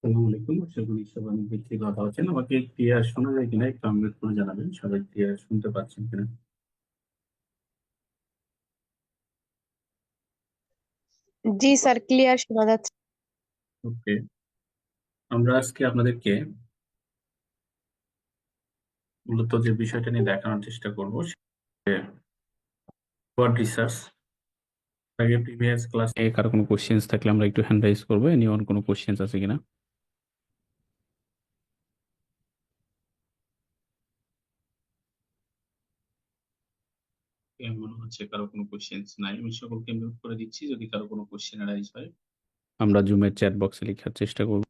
আসসালামু আলাইকুম। আশা করি সবাই অনেক বেশি ভালো আছেন। আমাকে ক্লিয়ার শোনা যায় কিনা একটু কমেন্ট করে জানাবেন। সবাই ক্লিয়ার শুনতে পাচ্ছেন কিনা? জি স্যার, ক্লিয়ার শোনা যাচ্ছে। ওকে। আমরা আজকে আপনাদেরকে মূলত যে বিষয়টা নিয়ে দেখানোর চেষ্টা করব ওয়ার্ড রিসার্চ। আগে প্রিভিয়াস ক্লাস এ কারো কোনো কোশ্চেন্স থাকলে আমরা একটু হ্যান্ড রাইজ করবো। এনিওয়ান কোনো কোশ্চেন্স আছে কিনা? মনে হচ্ছে কারো কোনো কোশ্চেন্স নাই। আমি সকলকে মিউট করে দিচ্ছি, যদি কারো কোনো কোশ্চেন রাইজ হয় আমরা জুমের চ্যাট বক্সে লেখার চেষ্টা করব।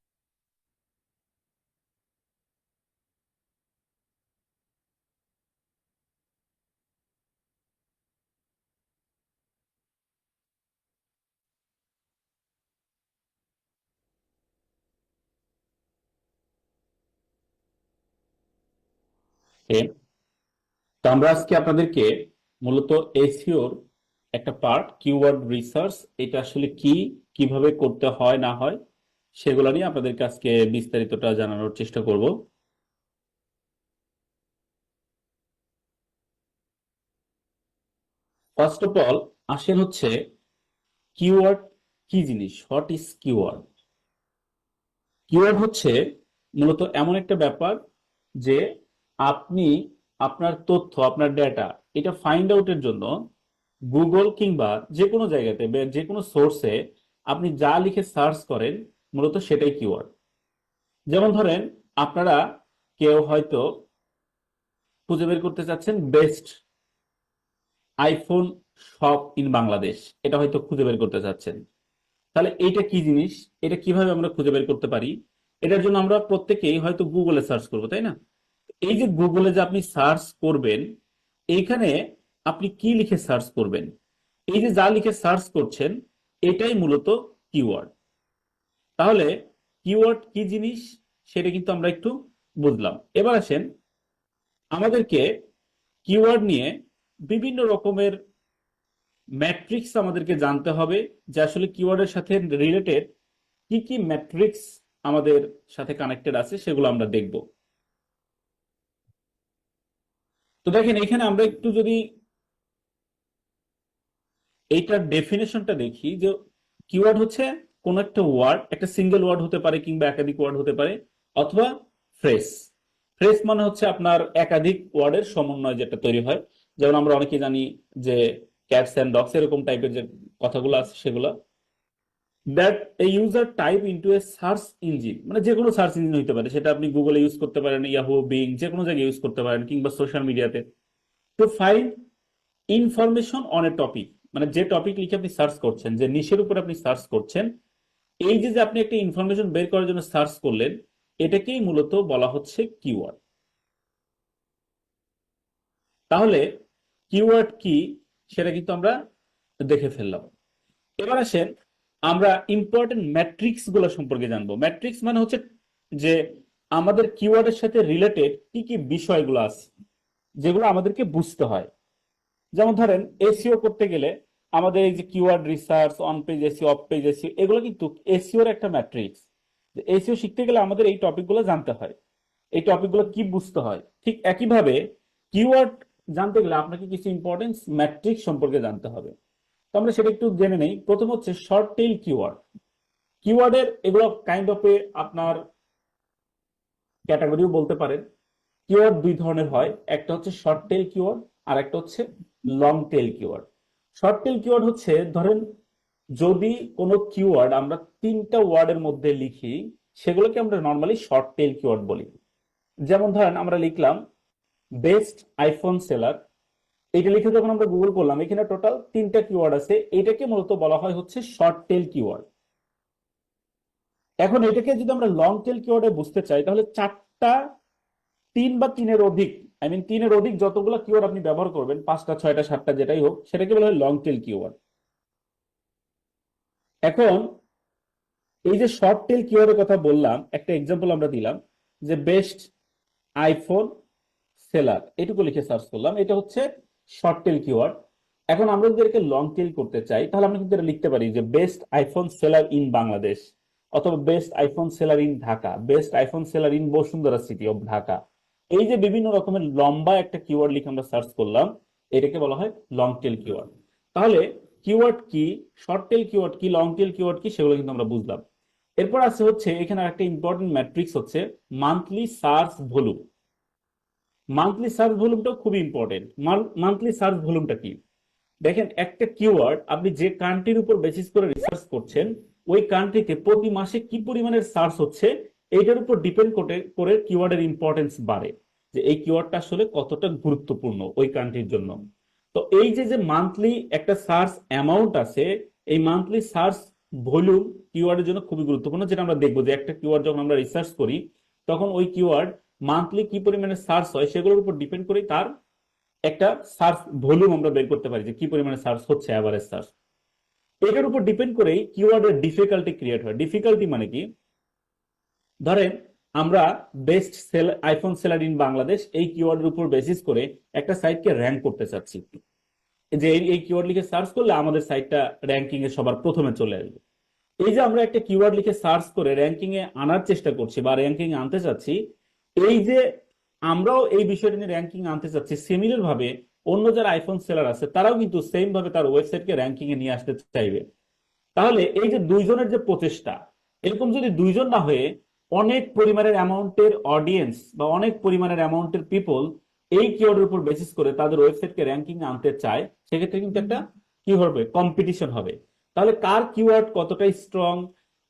তো আমরা আজকে আপনাদেরকে মূলত এসইওর একটা পার্ট কিওয়ার্ড রিসার্চ, এটা আসলে কি, কিভাবে করতে হয় না হয় সেগুলো নিয়ে আপনাদেরকে আজকে বিস্তারিতটা জানানোর চেষ্টা করব। ফার্স্ট অফ অল আসেন হচ্ছে কিওয়ার্ড কি জিনিস, হোয়াট ইজ কিওয়ার্ড। কিওয়ার্ড হচ্ছে মূলত এমন একটা ব্যাপার যে আপনি আপনার তথ্য, আপনার ডেটা, এটা ফাইন্ড আউটের জন্য গুগল কিংবা যে কোনো জায়গাতে যে কোনো সোর্সে আপনি যা লিখে সার্চ করেন মূলত সেটাই কিওয়ার্ড। যেমন ধরেন আপনারা কেউ হয়তো খুঁজে বের করতে চাচ্ছেন best iPhone shop in Bangladesh, এটা হয়তো খুঁজে বের করতে চাচ্ছেন। তাহলে এইটা কি জিনিস, এটা কিভাবে আমরা খুঁজে বের করতে পারি? এটার জন্য আমরা প্রত্যেকেই হয়তো গুগলে সার্চ করবো, তাই না? এই যে গুগলে যে আপনি সার্চ করবেন, এইখানে আপনি কি লিখে সার্চ করবেন, এই যে যা লিখে সার্চ করছেন এটাই মূলত কিওয়ার্ড। তাহলে কিওয়ার্ড কি জিনিস সেটা কিন্তু আমরা একটু বুঝলাম। এবার আসেন আমাদেরকে কিওয়ার্ড নিয়ে বিভিন্ন রকমের ম্যাট্রিক্স আমাদেরকে জানতে হবে, যে আসলে কিওয়ার্ডের সাথে রিলেটেড কি কি ম্যাট্রিক্স আমাদের সাথে কানেক্টেড আছে সেগুলো আমরা দেখব। তো দেখেন এখানে আমরা একটু যদি এইটার ডেফিনেশনটা দেখি, যে কিওয়ার্ড হচ্ছে কোন একটা ওয়ার্ড, একটা সিঙ্গেল ওয়ার্ড হতে পারে কিংবা একাধিক ওয়ার্ড হতে পারে, অথবা ফ্রেজ। ফ্রেজ মানে হচ্ছে আপনার একাধিক ওয়ার্ডের সমন্বয় যেটা তৈরি হয়। যেমন আমরা অনেকে জানি যে ক্যাটস এন্ড ডগস এরকম টাইপের যে কথাগুলো আছে সেগুলো। That a user type into a search engine, মানে যে কোনো সার্চ ইঞ্জিন হতে পারে, সেটা আপনি গুগলে ইউজ করতে পারেন, ইয়াহু, বিং, যে কোনো জায়গায় ইউজ করতে পারেন, কিংবা সোশ্যাল মিডিয়াতে, to find information on a topic. মানে যে টপিক লিখে আপনি সার্চ করছেন, যে নিশের উপর আপনি সার্চ করছেন, এই যে যে আপনি একটা ইনফরমেশন বের করার জন্য সার্চ করলেন, এটাকেই মূলত বলা হচ্ছে কিওয়ার্ড। তাহলে কিওয়ার্ড কি সেটা কিন্তু আমরা দেখে ফেললাম। এবার আসেন আমরা ইম্পর্টেন্ট ম্যাট্রিক্স গুলো সম্পর্কে জানবো। ম্যাট্রিক্স মানে হচ্ছে যে আমাদের কিওয়ার্ডের সাথে রিলেটেড কি কি বিষয়গুলো আছে যেগুলো আমাদেরকে বুঝতে হয়। যেমন ধরেন এসইও করতে গেলে আমাদের এই যে keyword research, on page SEO, of page SEO, এগুলো কিন্তু এসইওর একটা ম্যাট্রিক্স। এসইও শিখতে গেলে আমাদের এই টপিকগুলো জানতে হয়, এই টপিকগুলো কি বুঝতে হয়। ঠিক একইভাবে কিওয়ার্ড জানতে গেলে আপনাকে কিছু ইম্পর্টেন্স ম্যাট্রিক্স সম্পর্কে জানতে হবে। তো আমরা সেটা একটু জেনে নেই। প্রথম হচ্ছে শর্ট টেইল কিওয়ার্ড। কিওয়ার্ডের এগুলো কাইন্ড অফ এ আপনার ক্যাটাগরিও বলতে পারেন। কিওয়ার্ড দুই ধরনের হয়, একটা হচ্ছে শর্ট টেল কিওয়ার্ড আর একটা হচ্ছে long tail keyword. Short tail keyword হচ্ছে ধরেন যদি কোনো কিওয়ার্ড আমরা তিনটা ওয়ার্ডের মধ্যে লিখি, সেগুলোকে আমরা নর্মালি শর্ট টেল কিওয়ার্ড বলি। যেমন ধরেন আমরা লিখলাম বেস্ট আইফোন সেলার, এটা লিখে যখন আমরা গুগল করলাম এখানে টোটাল তিনটা কিওয়ার্ড আছে, এটাকে মূলত বলা হয় হচ্ছে শর্ট টেল কিওয়ার্ড। এখন এটাকে যদি আমরা লং টেল কিওয়ার্ডে বুঝতে চাই তাহলে চারটা, তিন বা তিনের অধিক, তিনের অধিক যতগুলো কিওয়ার্ড আপনি ব্যবহার করবেন, পাঁচটা, ছয়টা, সাতটা, যেটাই হোক, সেটাকে বলা হয় লং টেল কিওয়ার্ড। এখন এই যে শর্ট টেল কিওয়ার্ডের কথা বললাম, একটা এক্সাম্পল আমরা দিলাম যে বেস্ট আইফোন সেলার, এটুকু লিখে সার্চ করলাম, এটা হচ্ছে শর্ট টেল কিওয়ার্ড। এখন আমরা যদি এটাকে লং টেল করতে চাই তাহলে আমরা কিন্তু এটা লিখতে পারি যে best iPhone seller in Bangladesh, অথবা best iPhone seller in Dhaka, best iPhone seller in Bashundhara City of Dhaka. এই যে বিভিন্ন রকমের লম্বা একটা কিওয়ার্ড লিখে আমরা সার্চ করলাম, এটাকে বলা হয় লং টেল কিওয়ার্ড। তাহলে কিওয়ার্ড কি, শর্ট টেল কিওয়ার্ড কি, লং টেল কিওয়ার্ড কি, সেগুলো কিন্তু আমরা বুঝলাম। এরপর আছে হচ্ছে এখানে একটা ইম্পর্টেন্ট ম্যাট্রিক্স হচ্ছে monthly search volume. Monthly search ভলিউমটাও খুবই ইম্পর্টেন্ট। মান্থলি সার্চ ভলিউমটা কি? দেখেন, একটা কিওয়ার্ড আপনি যে কান্ট্রির উপর বেসিস করে রিসার্চ করছেন, ওই কান্ট্রিতে প্রতি মাসে কি পরিমাণের সার্চ হচ্ছে, এইটার উপর ডিপেন্ড করে করে কিওয়ার্ডের ইম্পর্টেন্স বাড়ে, যে এই কিওয়ার্ডটা আসলে কতটা গুরুত্বপূর্ণ ওই কান্ট্রির জন্য। তো এই যে যে মান্থলি একটা সার্চ অ্যামাউন্ট আছে, এই মান্থলি সার্চ ভলিউম কিওয়ার্ডের জন্য খুবই গুরুত্বপূর্ণ, যেটা আমরা দেখবো যে একটা কিওয়ার্ড যখন আমরা রিসার্চ করি, তখন ওই কিওয়ার্ড মান্থলি কি পরিমাণে সার্চ হয় সেগুলোর উপর ডিপেন্ড করে তার একটা সার্চ ভলিউম আমরা বের করতে পারি, যে কি পরিমাণে সার্চ হচ্ছে, অ্যাভারেজ সার্চ। এটার উপর ডিপেন্ড করেই কিওয়ার্ডের ডিফিকাল্টি ক্রিয়েট হয়। ডিফিকাল্টি মানে কি? ধরেন আমরা best sell iPhone seller in Bangladesh এই কিওয়ার্ডের উপর বেসিস করে একটা সাইটকে র্যাঙ্ক করতে চাচ্ছি, যে এই কিওয়ার্ড লিখে সার্চ করলে আমাদের সাইটটা র্যাঙ্কিং এ সবার প্রথমে চলে আসবে। এই যে আমরা একটা কিওয়ার্ড লিখে সার্চ করে র্যাঙ্কিং এ আনার চেষ্টা করছি বা র্যাঙ্কিং এ আনতে চাচ্ছি, এই যে আমরাও এই বিষয়টা নিয়ে র্যাঙ্কিং আনতে চাচ্ছি, সিমিলার ভাবে অন্য যারা আইফোন সেলার আছে তারাও কিন্তু সেম ভাবে তার ওয়েবসাইটকে র্যাঙ্কিং এ নিয়ে আসতে চাইবে। তাহলে এই যে দুইজনের যে প্রচেষ্টা, এরকম যদি দুইজন না হয়ে অনেক পরিমাণের অ্যামাউন্টের অডিয়েন্স বা অনেক পরিমাণের অ্যামাউন্টের পিপল এই কিওয়ার্ডের উপর বেসিস করে তাদের ওয়েবসাইটকে র্যাঙ্কিং আনতে চায়, সেক্ষেত্রে কিন্তু একটা কি হবে, কম্পিটিশন হবে। তাহলে কার কিওয়ার্ড কতটা স্ট্রং,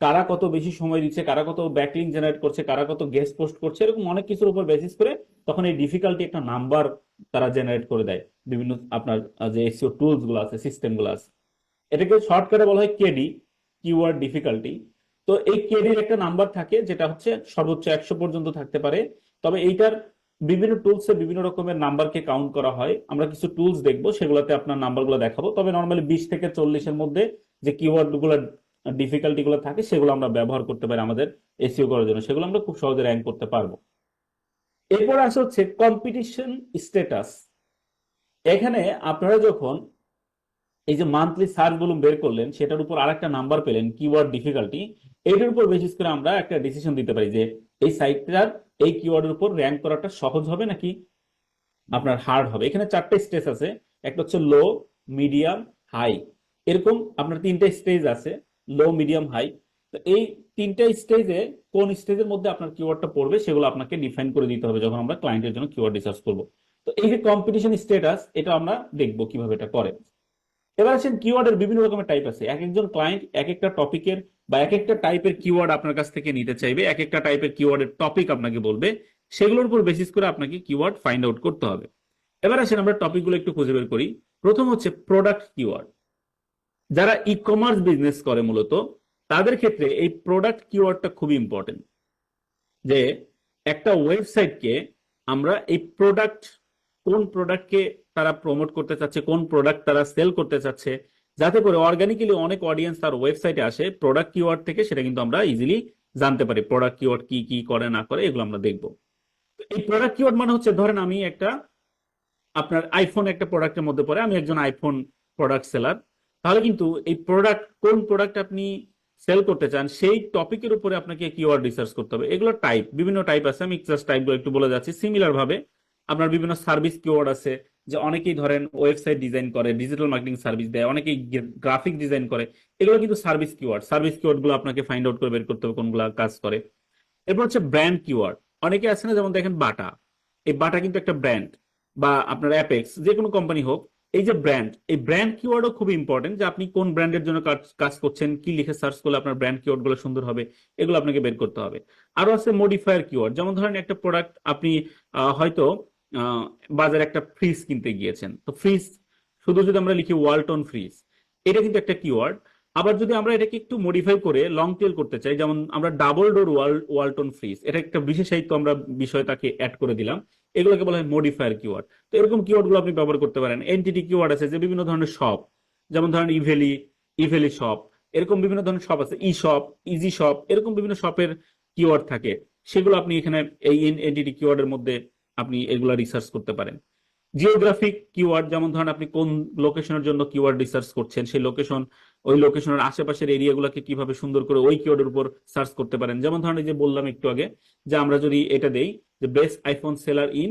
কারা কত বেশি সময় দিচ্ছে, কারা কত ব্যাকলিঙ্ক জেনারেট করছে, কারা কত গেস্ট পোস্ট করছে, এরকম অনেক কিছুর উপর বেসিস করে তখন এই ডিফিকাল্টি একটা নাম্বার তারা জেনারেট করে দেয় বিভিন্ন আপনার যে এসইও টুলস গুলো আছে, সিস্টেম গুলো আছে। এটাকে শর্টকাটে বলা হয় কেডি, কিওয়ার্ড ডিফিকাল্টি। তো এই কেডির একটা নাম্বার থাকে যেটা হচ্ছে সর্বোচ্চ 100 পর্যন্ত থাকতে পারে। তবে এইটার বিভিন্ন টুলসে বিভিন্ন রকমের নাম্বারকে কাউন্ট করা হয়। আমরা কিছু টুলস দেখবো, সেগুলোতে আপনার নাম্বারগুলো দেখাবো। তবে নর্মালি 20 থেকে 40-এর মধ্যে যে কিওয়ার্ড গুলো ডিফিকাল্টি গুলো থাকে সেগুলো আমরা ব্যবহার করতে পারি আমাদের এসইও করার জন্য, সেগুলো আমরা খুব সহজে র্যাঙ্ক করতে পারবো। এরপর আসে হচ্ছে কম্পিটিশন স্ট্যাটাস। এখানে আপনারা যখন এই যে মান্থলি সার্চ ভলিউম বের করলেন, সেটার উপর আরেকটা নাম্বার পেলেন কিওয়ার্ড ডিফিকাল্টি, এটার উপর বেসিস করে আমরা একটা ডিসিশন দিতে পারি যে এই সাইটটার এই কিওয়ার্ডের উপর র্যাঙ্ক করাটা সহজ হবে নাকি আপনার হার্ড হবে। এখানে 4টে স্টেজ আছে, একটা হচ্ছে লো, মিডিয়াম, হাই, এরকম আপনার 3টে স্টেজ আছে, লো, মিডিয়াম, হাই। তো এই 3টে স্টেজে কোন স্টেজের মধ্যে আপনার কিওয়ার্ডটা পড়বে সেগুলো আপনাকে ডিফাইন করে দিতে হবে যখন আমরা ক্লায়েন্টের জন্য কিওয়ার্ড রিসার্চ করব। তো এই যে কম্পিটিশন স্ট্যাটাস, এটা আমরা দেখবো কিভাবে এটা করে। এবার আসেন, কিওয়ার্ডের বিভিন্ন রকমের টাইপ আছে। এক একজন ক্লায়েন্ট এক একটা টপিকের বা এক একটা টাইপের কিওয়ার্ড আপনার কাছ থেকে নিতে চাইবে, এক একটা টাইপের কিওয়ার্ডের টপিক আপনাকে বলবে, সেগুলোর উপর বেসিস করে আপনাকে কিওয়ার্ড ফাইন্ড আউট করতে হবে। এবার আসেন আমরা টপিকগুলো একটু খুঁজে বের করি। প্রথম হচ্ছে প্রোডাক্ট কিওয়ার্ড। যারা ই কমার্স বিজনেস করে মূলত তাদের ক্ষেত্রে এই প্রোডাক্ট কিওয়ার্ডটা খুবই ইম্পর্টেন্ট, যে একটা ওয়েবসাইটকে আমরা এই প্রোডাক্ট, কোন প্রোডাক্টকে তারা প্রমোট করতে চাচ্ছে, কোন প্রোডাক্ট তারা সেল করতে চাচ্ছে, যাতে করে অর্গানিক্যালি অনেক অডিয়েন্স তার ওয়েবসাইটে আসে প্রোডাক্ট কিওয়ার্ড থেকে, সেটা কিন্তু আমরা ইজিলি জানতে পারি। প্রোডাক্ট কিওয়ার্ড কি কি করে না করে এগুলো আমরা দেখবো। এই প্রোডাক্ট কিওয়ার্ড মানে হচ্ছে, ধরেন আমি একটা আপনার আইফোন একটা প্রোডাক্টের মধ্যে পড়ে, আমি একজন আইফোন প্রোডাক্ট সেলার, তাহলে কিন্তু এই প্রোডাক্ট, কোন প্রোডাক্ট আপনি সেল করতে চান সেই টপিকের উপরে আপনাকে কিওয়ার্ড রিসার্চ করতে হবে। এগুলো টাইপ, বিভিন্ন টাইপ আছে, আমি জাস্ট টাইপগুলো একটু বলে যাচ্ছি। সিমিলার ভাবে আপনার বিভিন্ন সার্ভিস কিওয়ার্ড আছে, যে অনেকেই ধরেন ওয়েবসাইট ডিজাইন করে, ডিজিটাল মার্কেটিং সার্ভিস দেয়, অনেকেই গ্রাফিক ডিজাইন করে, এগুলো কিন্তু সার্ভিস কিওয়ার্ড। সার্ভিস কিওয়ার্ড গুলো আপনাকে ফাইন্ড আউট করে বের করতে হবে কোনগুলো কাজ করে। এরপর হচ্ছে ব্র্যান্ড কিওয়ার্ড। অনেকে আছে না, যেমন দেখেন বাটা, এই বাটা কিন্তু একটা ব্র্যান্ড, বা আপনার অ্যাপেক্স, যে কোনো কোম্পানি হোক, এই যে ব্র্যান্ড, এই ব্র্যান্ড কিওয়ার্ডও খুব ইম্পর্টেন্ট, যে আপনি কোন ব্র্যান্ডের জন্য কাজ করছেন, কি লিখে সার্চ করলে আপনার ব্র্যান্ড কিওয়ার্ড গুলো সুন্দর হবে, এগুলো আপনাকে বের করতে হবে। আরো আছে মডিফায়ার কিওয়ার্ড। যেমন ধরেন একটা প্রোডাক্ট আপনি হয়তো আহ, বাজারে একটা ফ্রিজ কিনতে গিয়েছেন, তো ফ্রিজ শুধু যদি আমরা লিখি ওয়ালটন ফ্রিজ, এটা কিন্তু একটা কিওয়ার্ড। আবার যদি আমরা এটাকে একটু মডিফাই করে লং টেল করতে চাই, যেমন আমরা ডাবল ডোর ওয়ালটন ফ্রিজ, এটা একটা বিশেষায়িত আমরা বিষয় তাকে অ্যাড করে দিলাম, এগুলোকে বলা হয় মডিফায়ার কিওয়ার্ড। তো এরকম কিওয়ার্ড গুলো আপনি ব্যবহার করতে পারেন। এনটিটি কিওয়ার্ড আছে, যে বিভিন্ন ধরনের শপ, যেমন ধরেন ইভেলি, ইভেলি শপ, এরকম বিভিন্ন ধরনের শপ আছে, ই শপ, ইজি শপ, এরকম বিভিন্ন শপের কিওয়ার্ড থাকে, সেগুলো আপনি এখানে এই এনটিটি কিওয়ার্ডের মধ্যে আপনি এগুলা রিসার্চ করতে পারেন। জিওগ্রাফিক কিওয়ার্ড, যেমন ধরেন আপনি কোন লোকেশনের জন্য কিওয়ার্ড রিসার্চ করছেন, সেই লোকেশন ওই লোকেশনের আশেপাশের এরিয়াগুলোকে কিভাবে সুন্দর করে ওই কিওয়ার্ডের উপর সার্চ করতে পারেন। যেমন ধরেন এই যে বললাম একটু আগে যে আমরা যদি এটা দেই যে বেস্ট আইফোন সেলার ইন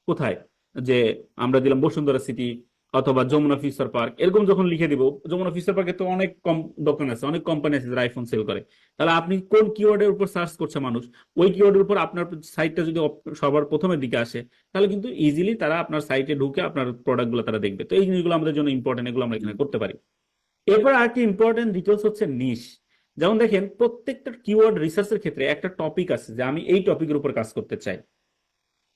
কোথায়, যে আমরা দিলাম বসুন্ধরা সিটি অথবা যমুনা ফিউচার পার্ক, এরকম যখন লিখে দিব, যমুনা ফিউচার পার্কে তো অনেক কম দোকান আছে, অনেক কোম্পানি আছে যারা আইফোন সেল করে, তাহলে আপনি কোন কিওয়ার্ডের উপর সার্চ করছে মানুষ, ওই কিওয়ার্ডের উপর আপনার সাইটটা যদি সবার প্রথমের দিকে আসে, তাহলে কিন্তু ইজিলি তারা আপনার সাইটে ঢুকে আপনার প্রোডাক্ট গুলো তারা দেখবে। তো এই জিনিসগুলো আমাদের জন্য ইম্পর্টেন্ট, এগুলো আমরা এখানে করতে পারি। এরপর আরেকটি ইম্পর্টেন্ট ডিটেলস হচ্ছে নিশ। যেমন দেখেন প্রত্যেকটা কিওয়ার্ড রিসার্চের ক্ষেত্রে একটা টপিক আছে যে আমি এই টপিকের উপর কাজ করতে চাই।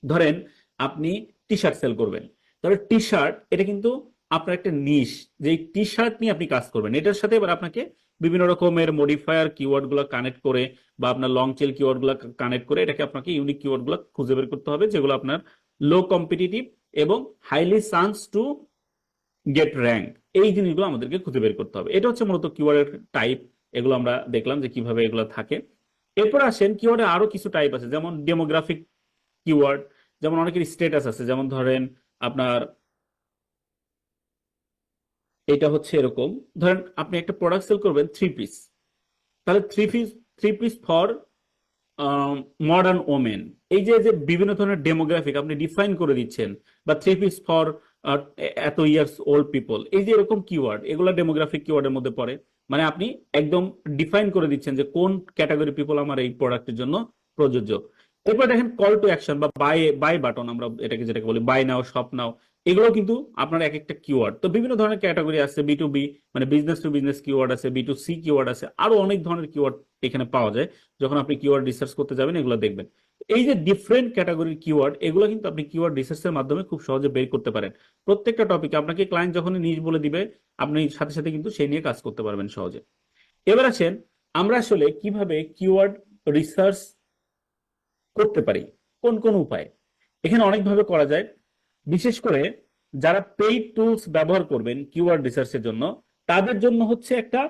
ধরেন আপনি টি শার্ট সেল করবেন, ধরেন টি শার্ট এটা কিন্তু আপনার একটা নিশ, যে টি শার্ট নিয়ে আপনি কাজ করবেন, এটার সাথে এবার আপনাকে বিভিন্ন রকমের মডিফায়ার কিওয়ার্ড গুলো কানেক্ট করে বা আপনার লং টেল কিওয়ার্ড গুলো কানেক্ট করে এটাকে আপনাকে ইউনিক কিওয়ার্ড গুলো খুঁজে বের করতে হবে, যেগুলো আপনার লো কম্পিটিটিভ এবং highly chance to get rank, এই জিনিসগুলো আমাদেরকে খুঁজে বের করতে হবে। এটা হচ্ছে মূলত কিওয়ার্ডের টাইপ, এগুলো আমরা দেখলাম যে কিভাবে এগুলো থাকে। এরপর আসেন কিওয়ার্ডে আরো কিছু টাইপ আছে, যেমন ডেমোগ্রাফিক কিওয়ার্ড, যেমন অনেকের স্ট্যাটাস আছে, যেমন ধরেন আপনার এটা হচ্ছে এরকম, ধরেন আপনি একটা প্রোডাক্ট সেল করবেন থ্রি পিস, তাহলে three piece for modern women, এই যে যে বিভিন্ন ধরনের ডেমোগ্রাফিক আপনি ডিফাইন করে দিচ্ছেন, বা থ্রি পিস ফর এত ইয়ার্স ওল্ড পিপল, এই যে এরকম কিওয়ার্ড, এগুলো ডেমোগ্রাফিক কিওয়ার্ডের মধ্যে পড়ে। মানে আপনি একদম ডিফাইন করে দিচ্ছেন যে কোন ক্যাটাগরি পিপল আমার এই প্রোডাক্টের জন্য প্রযোজ্য। এরপর দেখেন কল টু অ্যাকশন বা বাই বাই বাটন, আমরা এটাকে যেটাকে বলি বাই নাও শপ নাও, এগুলো কিন্তু আপনার এক একটা কিওয়ার্ড। তো বিভিন্ন ধরনের ক্যাটাগরি আছে, বি টু বি মানে বিজনেস টু বিজনেস কিওয়ার্ড আছে, বি টু সি কিওয়ার্ড আছে, আরো অনেক ধরনের কিওয়ার্ড এখানে পাওয়া যায়। যখন আপনি কিওয়ার্ড রিসার্চ করতে যাবেন এগুলো দেখবেন। এই যে ডিফারেন্ট ক্যাটাগরির কিওয়ার্ড, এগুলো কিন্তু আপনি কিওয়ার্ড রিসার্চের মাধ্যমে খুব সহজে বের করতে পারেন। প্রত্যেকটা টপিকে আপনাকে ক্লায়েন্ট যখন নিজ বলে দিবে, আপনি সাথে সাথে কিন্তু সেই নিয়ে কাজ করতে পারবেন সহজে। এবার আসেন আমরা আসলে কিভাবে কিওয়ার্ড রিসার্চ করতে পারি, কোন কোন উপায়। এখানে অনেকভাবে করা যায়, বিশেষ করে যারা পেইড টুলস ব্যবহার করবেন কিওয়ার্ড রিসার্চের জন্য, তাদের জন্য হচ্ছে একটা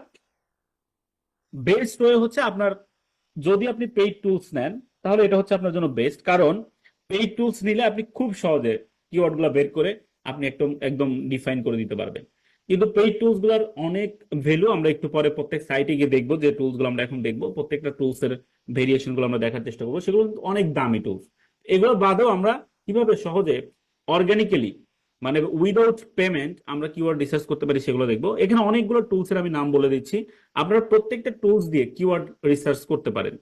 বেস্ট ওয়ে হচ্ছে আপনার, যদি আপনি পেইড টুলস নেন তাহলে এটা হচ্ছে আপনার জন্য বেস্ট, কারণ পেইড টুলস নিলে আপনি খুব সহজে কিওয়ার্ড গুলো বের করে আপনি একদম একদম ডিফাইন করে দিতে পারবেন। কিন্তু পেইড টুলস গুলোর অনেক ভ্যালু, আমরা একটু পরে প্রত্যেক সাইটে গিয়ে দেখবো, যে টুলস গুলো আমরা এখন দেখবো প্রত্যেকটা টুলস এর ভেরিয়েশন গুলো আমরা দেখার চেষ্টা করবো, সেগুলো কিন্তু অনেক দামি টুলস। এগুলো বাদেও আমরা কিভাবে সহজে অর্গানিক্যালি মানে উইদাউট পেমেন্ট আমরা কিওয়ার্ড রিসার্চ করতে পারি সেগুলো দেখবো। এখানে অনেকগুলো টুলস এর আমি নাম বলে দিচ্ছি, আপনারা প্রত্যেকটা টুলস দিয়ে কিওয়ার্ড রিসার্চ করতে পারেন।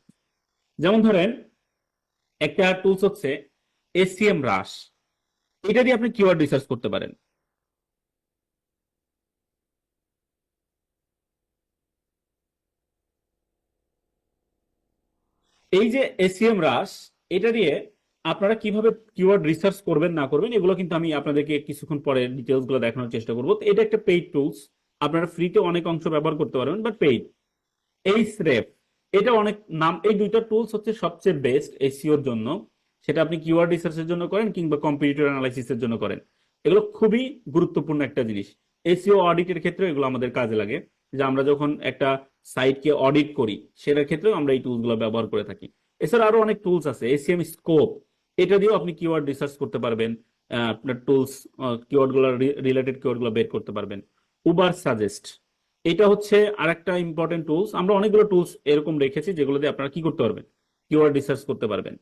যেমন ধরেন একটা টুলস হচ্ছে এসিএম রাশ, এটা দিয়ে আপনি কিওয়ার্ড রিসার্চ করতে পারেন। এই যে এসিএম রাশ, এটা দিয়ে আপনারা কিভাবে কিওয়ার্ড রিসার্চ করবেন না করবেন এগুলো কিন্তু আমি আপনাদেরকে কিছুক্ষণ পরে ডিটেলস গুলো দেখানোর চেষ্টা করবো। তো এটা একটা পেইড টুলস, আপনারা ফ্রিতে অনেক অংশ ব্যবহার করতে পারবেন, বাট পেইড। এইচরেফ, এটা অনেক নাম, এই দুইটা টুলস হচ্ছে সবচেয়ে বেস্ট এসইওর জন্য, সেটা আপনি কিওয়ার্ড রিসার্চের জন্য করেন কিংবা কম্পিটিটর অ্যানালাইসিসের জন্য করেন, এগুলো খুবই গুরুত্বপূর্ণ একটা জিনিস। এসইও অডিটের ক্ষেত্রে এগুলো আমাদের কাজে লাগে, যে আমরা যখন একটা সাইটকে অডিট করি সেটার ক্ষেত্রেও আমরা এই টুলস গুলো ব্যবহার করে থাকি। এছাড়া আরো অনেক টুলস আছে, এসিএম স্কোপ, এটা দিয়েও আপনি কিওয়ার্ড রিসার্চ করতে পারবেন, আপনার টুলস কিওয়ার্ড গুলো রিলেটেড কিওয়ার্ড গুলো বের করতে পারবেন। উবার সাজেস্ট, এটা হচ্ছে আরেকটা ইম্পর্টেন্ট টুলস, আমরা অনেকগুলো টুলস এরকম রেখেছি যেগুলো দিয়ে আপনারা কি করতে পারবেন, কিওয়ার্ড রিসার্চ করতে পারবেন।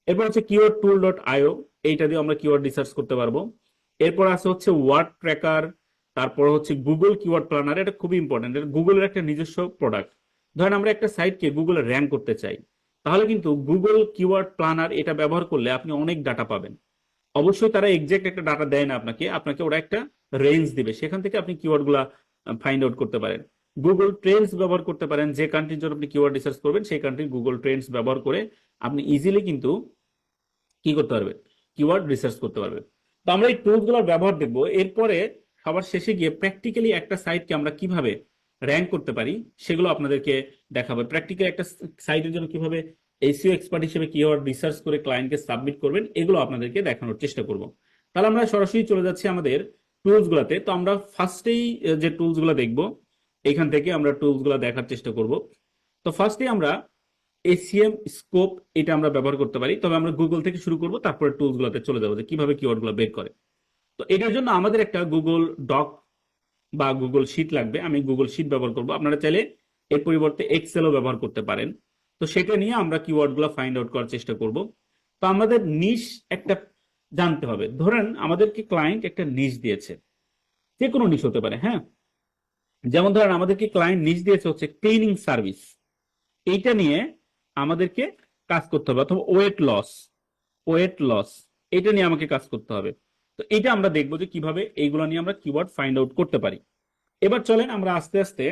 এরপর হচ্ছে কিওয়ার্ড টুল ডট আইও, এইটা দিয়ে আমরা কিওয়ার্ড রিসার্চ করতে পারবো। এরপর আছে হচ্ছে ওয়ার্ড ট্র্যাকার, তারপর হচ্ছে গুগল কিওয়ার্ড প্ল্যানার, এটা খুবই ইম্পর্টেন্ট, এটা গুগলের একটা নিজস্ব প্রোডাক্ট। ধরেন আমরা একটা সাইটকে গুগলে র্যাঙ্ক করতে চাই, তাহলে কিন্তু গুগল কিওয়ার্ড প্ল্যানার এটা ব্যবহার করলে আপনি অনেক ডাটা পাবেন। অবশ্যই তারা এক্সাক্ট একটা ডাটা দেয় না আপনাকে, আপনাকে ওরা একটা রেঞ্জ দিবে, সেখান থেকে আপনি কিওয়ার্ড গুলা ফাইন্ড আউট করতে পারেন। গুগল ট্রেন্ডস ব্যবহার করতে পারেন, যে কান্ট্রির জন্য আপনি কিওয়ার্ড রিসার্চ করবেন সেই কান্ট্রির গুগল ট্রেন্ডস ব্যবহার করে আপনি ইজিলি কিন্তু কি করতে পারবেন, কিওয়ার্ড রিসার্চ করতে পারবেন। তো আমরা এই টুলস গুলোর ব্যবহার দেখবো, এরপরে সবার শেষে গিয়ে প্র্যাকটিক্যালি একটা সাইটকে আমরা কিভাবে র্যাঙ্ক করতে পারি সেগুলো আপনাদেরকে দেখাবো। প্র্যাকটিক্যালি একটা সাইটের জন্য কিভাবে এসইও এক্সপার্ট হিসেবে কিওয়ার্ড রিসার্চ করে ক্লায়েন্টকে সাবমিট করবেন এগুলো আপনাদেরকে দেখানোর চেষ্টা করব। তাহলে আমরা সরাসরি চলে যাচ্ছি আমাদের টুলস গুলাতে। তো আমরা ফার্স্টেই যে টুলস গুলো দেখবো, এখান থেকে আমরা টুলস গুলো দেখার চেষ্টা করব। তো ফার্স্টে আমরা এসিএম স্কোপ, এটা আমরা ব্যবহার করতে পারি, তবে আমরা গুগল থেকে শুরু করব, তারপরে টুলস গুলোতে চলে যাবো যে কিভাবে কিওয়ার্ড গুলো বের করে। তো এটার জন্য আমাদের একটা গুগল ডক বা গুগল শিট লাগবে, আমি গুগল শিট ব্যবহার করব, আপনারা চাইলে এর পরিবর্তে এক্সেলও ব্যবহার করতে পারেন। তো সেটা নিয়ে আমরা কিওয়ার্ড গুলো ফাইন্ড আউট করার চেষ্টা করব। তো আমাদের নিশ একটা জানতে হবে। ধরেন আমাদেরকে ক্লায়েন্ট একটা নিশ দিয়েছে, যে কোনো নিশ হতে পারে, হ্যাঁ। যেমন ধরেন আমাদেরকে ক্লায়েন্ট নিশ দিয়েছে হচ্ছে ক্লিনিং সার্ভিস, এইটা নিয়ে আমাদেরকে কাজ করতে হবে, অথবা ওয়েট লস এটা নিয়ে আমাকে কাজ করতে হবে। তো এটা আমরা দেখবো যে কিভাবে এইগুলো নিয়ে আমরা কিওয়ার্ড ফাইন্ড আউট করতে পারি। এবার চলেন আমরা আস্তে আস্তে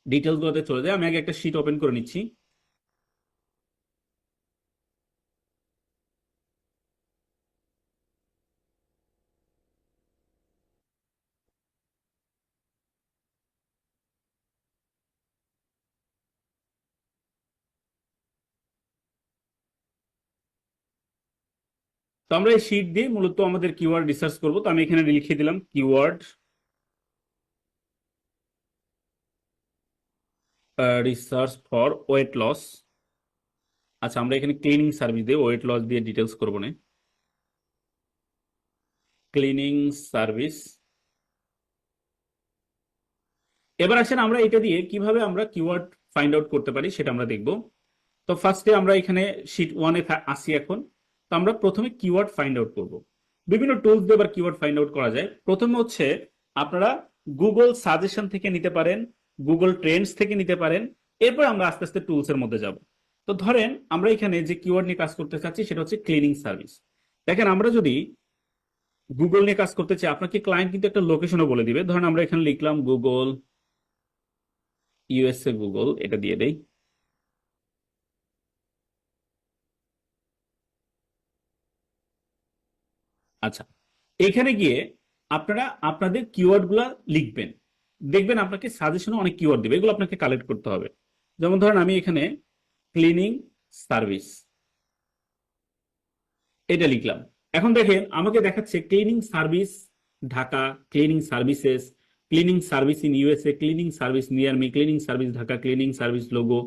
ডিটেলস গুলোতে চলে যাই। আমি আগে একটা শিট ওপেন করে নিচ্ছি। তো আমরা এই শিট দিয়ে মূলত আমাদের কিওয়ার্ড রিসার্চ করব। তো আমি এখানে লিখে দিলাম keyword research for weight loss. আচ্ছা, আমরা এখানে ক্লিনিং সার্ভিস দিয়ে ওয়েট লস দিয়ে ডিটেলস করবো না, ক্লিনিং সার্ভিস। এবার আসেন আমরা এটা দিয়ে কিভাবে আমরা কিওয়ার্ড ফাইন্ড আউট করতে পারি সেটা আমরা দেখব। তো ফার্স্টে আমরা এখানে শিট ওয়ানে আসি এখন। তো আমরা প্রথমে কিওয়ার্ড ফাইন্ড আউট করব। বিভিন্ন টুলস দিয়ে এবার কিওয়ার্ড ফাইন্ড আউট করা যায়। প্রথমে হচ্ছে আপনারা গুগল সাজেশন থেকে নিতে পারেন, গুগল ট্রেন্ডস থেকে নিতে পারেন। এরপর আমরা আস্তে আস্তে টুলস এর মধ্যে যাব। তো ধরেন আমরা এখানে যে কিওয়ার্ড নিয়ে কাজ করতে চাচ্ছি সেটা হচ্ছে ক্লিনিং সার্ভিস। দেখেন আমরা যদি গুগল নিয়ে কাজ করতে চাই, আপনাকে ক্লায়েন্ট কিন্তু একটা লোকেশনও বলে দিবে। ধরেন আমরা এখানে লিখলাম গুগল ইউএসএ, গুগল এটা দিয়ে দেই। আচ্ছা, এখানে গিয়ে আপনারা আপনাদের কিওয়ার্ড গুলা লিখবেন। দেখবেন আপনাকে সাজেশনে অনেক কিওয়ার্ড দিবে, এগুলো আপনাকে কালেক্ট করতে হবে। যেমন ধরেন আমি এখানে ক্লিনিং সার্ভিস এটা লিখলাম। এখন দেখেন আমাকে দেখাচ্ছে cleaning service Dhaka, cleaning services, cleaning service in USA, cleaning service near me, cleaning service Dhaka, cleaning service logo,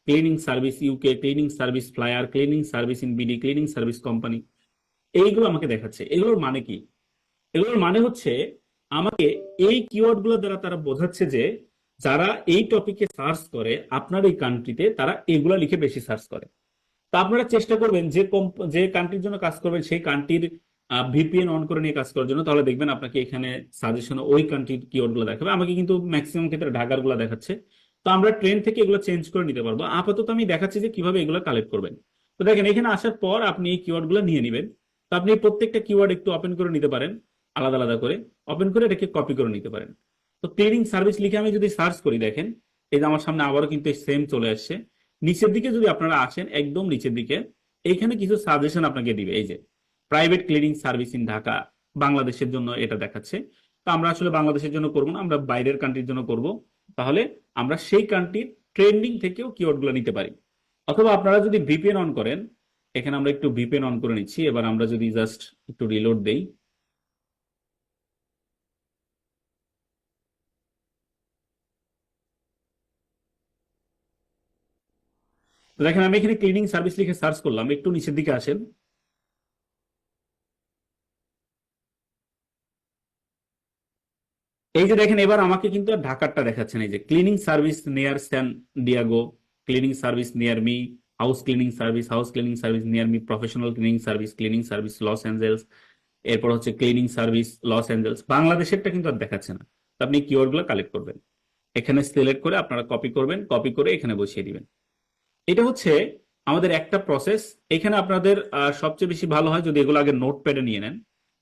cleaning service UK, cleaning service flyer, cleaning service in BD, cleaning service company. এইগুলো আমাকে দেখাচ্ছে। এগুলোর মানে কি? এগুলোর মানে হচ্ছে আমাকে এই কিওয়ার্ড গুলো দ্বারা তারা বোঝাচ্ছে যে যারা এই টপিকে সার্চ করে আপনার এই কান্ট্রিতে, তারা এগুলা লিখে বেশি সার্চ করে। তা আপনারা চেষ্টা করবেন যে কান্ট্রির জন্য কাজ করবেন সেই কান্ট্রির ভিপিএন অন করে নিয়ে কাজ করার জন্য। তাহলে দেখবেন আপনাকে এখানে সাজেশনে ওই কান্ট্রির কিওয়ার্ড গুলো দেখাবে। আমাকে কিন্তু ম্যাক্সিমাম ক্ষেত্রে ঢাকার গুলা দেখাচ্ছে। তো আমরা ট্রেন থেকে এগুলো চেঞ্জ করে নিতে পারবো। আপাতত আমি দেখাচ্ছি যে কিভাবে এগুলো কালেক্ট করবেন। তো দেখেন এখানে আসার পর আপনি এই কিওয়ার্ড গুলো নিয়ে নেবেন। তো আপনি প্রত্যেকটা কিওয়ার্ড একটু ওপেন করে নিতে পারেন, আলাদা আলাদা করে ওপেন করে এটাকে কপি করে নিতে পারেন। তো ক্লিনিং সার্ভিস লিখে আমি যদি সার্চ করি, দেখেন এই যে আমার সামনে আবারও কিন্তু সেম চলে আসছে। নিচের দিকে যদি আপনারা আসেন, একদম নিচের দিকে এইখানে কিছু সাজেশন আপনাকে দিবে। এই যে private cleaning service in Dhaka, বাংলাদেশের জন্য এটা দেখাচ্ছে। তো আমরা আসলে বাংলাদেশের জন্য করবো না, আমরা বাইরের কান্ট্রির জন্য করব। তাহলে আমরা সেই কান্ট্রির ট্রেন্ডিং থেকেও কিওয়ার্ড গুলো নিতে পারি। অথবা আপনারা যদি ভিপিএন অন করেন, এখানে আমরা একটু ভিপিএন অন করে নিচ্ছি। এবার আমরা যদি জাস্ট একটু রিলোড দেই, তো দেখেন আমি এখানে ক্লিনিং সার্ভিস লিখে সার্চ করলাম। একটু নিচের দিকে আসেন। এই যে দেখেন এবার আমাকে কিন্তু আর ঢাকারটা দেখাচ্ছে না। এই যে cleaning service near San Diego, cleaning service near me, house cleaning service near me, professional cleaning service Los Angeles. এরপর হচ্ছে ক্লিনিং সার্ভিস লস অ্যাঞ্জেলস। বাংলাদেশেরটা কিন্তু আর দেখাচ্ছে না। তো আপনি কিওয়ার্ড গুলো কালেক্ট করবেন, এখানে সিলেক্ট করে আপনারা কপি করবেন, কপি করে এখানে বসিয়ে দিবেন। এটা হচ্ছে আমাদের একটা প্রসেস। এখানে আপনাদের সবচেয়ে বেশি ভালো হয় যদি এগুলো আগে নোটপ্যাডে নিয়ে নেন,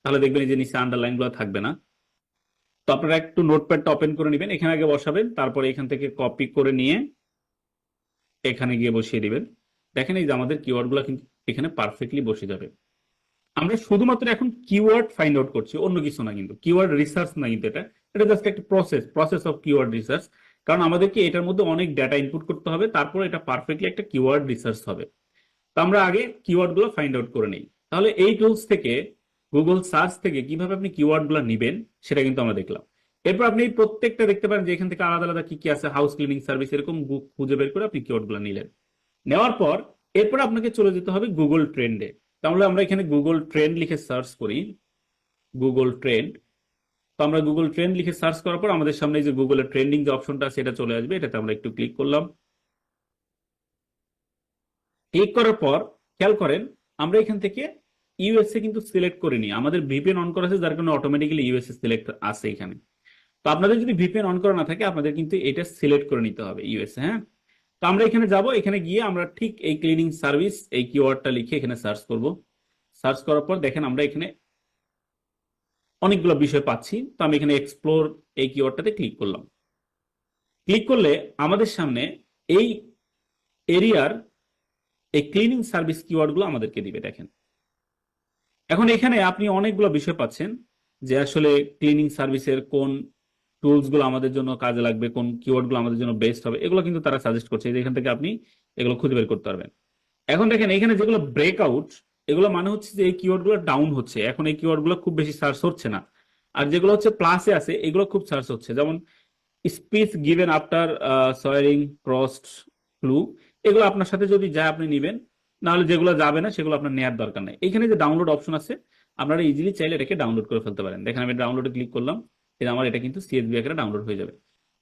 তাহলে দেখবেন এই যে নিচে আন্ডারলাইন গুলো থাকবে না। তো আপনারা একটু নোটপ্যাডটা ওপেন করে নেবেন, এখানে আগে বসাবেন, তারপরে এখান থেকে কপি করে নিয়ে এখানে গিয়ে বসিয়ে দিবেন। দেখেন এই যে আমাদের কিওয়ার্ড গুলো কিন্তু এখানে পারফেক্টলি বসে যাবে। আমরা শুধুমাত্র এখন কিওয়ার্ড ফাইন্ড আউট করছি, অন্য কিছু না। কিন্তু কিওয়ার্ড রিসার্চ না, কিন্তু এটা এটা জাস্ট একটা প্রসেস অফ কিওয়ার্ড রিসার্চ। কারণ আমাদেরকে এটার মধ্যে অনেক ডাটা ইনপুট করতে হবে, তারপর এটা পারফেক্টলি একটা কিওয়ার্ড রিসার্চ হবে। তো আমরা আগে কিওয়ার্ড গুলো ফাইন্ড আউট করে নিই। তাহলে এই টুলস থেকে, গুগল সার্চ থেকে কিভাবে আপনি কিওয়ার্ড গুলো নিবেন সেটা কিন্তু আমরা দেখলাম। এরপর আপনি এই প্রত্যেকটা দেখতে পারেন যে এখান থেকে আলাদা আলাদা কি কি আছে, হাউস ক্লিনিং সার্ভিস, এরকম খুঁজে বের করে আপনি কিওয়ার্ড গুলো নিলেন। নেওয়ার পর এরপর আপনাকে চলে যেতে হবে গুগল ট্রেন্ডে। তাহলে আমরা এখানে গুগল ট্রেন্ড লিখে সার্চ করি, গুগল ট্রেন্ড। তো আমরা গুগল ট্রেন্ড লিখে সার্চ করার পর আমাদের সামনে যে গুগলের ট্রেন্ডিং যে অপশনটা আছে এটা চলে আসবে, এটাতে আমরা একটু ক্লিক করলাম। ক্লিক করার পর খেয়াল করেন আমরা এখান থেকে ইউএসএ কিন্তু সিলেক্ট করিনি, আমাদের ভিপিএন অন করা আছে, যার কারণে অটোমেটিক্যালি ইউএসএ সিলেক্ট আছে এখানে। তো আপনাদের যদি ভিপিএন অন করা না থাকে আপনাদের কিন্তু এটা সিলেক্ট করে নিতে হবে ইউএসএ। হ্যাঁ, তো আমরা এখানে যাব, এখানে গিয়ে আমরা ঠিক এই ক্লিনিং সার্ভিস এই কিওয়ার্ডটা লিখে এখানে সার্চ করব। সার্চ করার পর দেখেন আমরা এখানে অনেকগুলো বিষয় পাচ্ছি। তো আমি এখানে এক্সপ্লোর এই কিওয়ার্ডটাতে ক্লিক করলাম। ক্লিক করলে আমাদের সামনে এই এরিয়ার এই ক্লিনিং সার্ভিস কিওয়ার্ডগুলো আমাদেরকে দিবে। দেখেন এখন এখানে আপনি অনেকগুলো বিষয় পাচ্ছেন যে আসলে ক্লিনিং সার্ভিসের কোন টুলস গুলো আমাদের জন্য কাজে লাগবে, কোন কিওয়ার্ড গুলো আমাদের জন্য বেস্ট হবে, এগুলো কিন্তু তারা সাজেস্ট করছে। এখান থেকে আপনি এগুলো খুঁজে বের করতে পারবেন। এখন দেখেন এখানে যেগুলো ব্রেকআউট, এগুলো মানে হচ্ছে যে এই কিওয়ার্ড গুলো ডাউন হচ্ছে, এখন এই কিওয়ার্ড গুলো খুব বেশি সার্চ হচ্ছে না। আর যেগুলো হচ্ছে প্লাসে আছে এগুলো খুব সার্চ হচ্ছে, যেমন speech given after swearing crossed flu, এগুলো আপনার সাথে যদি যায় আপনি নিবেন, নাহলে যেগুলো যাবে না সেগুলো আপনার নেওয়ার দরকার নেই। এখানে যে ডাউনলোড অপশন আছে আপনারা ইজিলি চাইলে এটাকে ডাউনলোড করে ফেলতে পারেন। দেখেন আমি ডাউনলোডে ক্লিক করলাম, এটা আমার এটা কিন্তু সিএসভি আকারে ডাউনলোড হয়ে যাবে।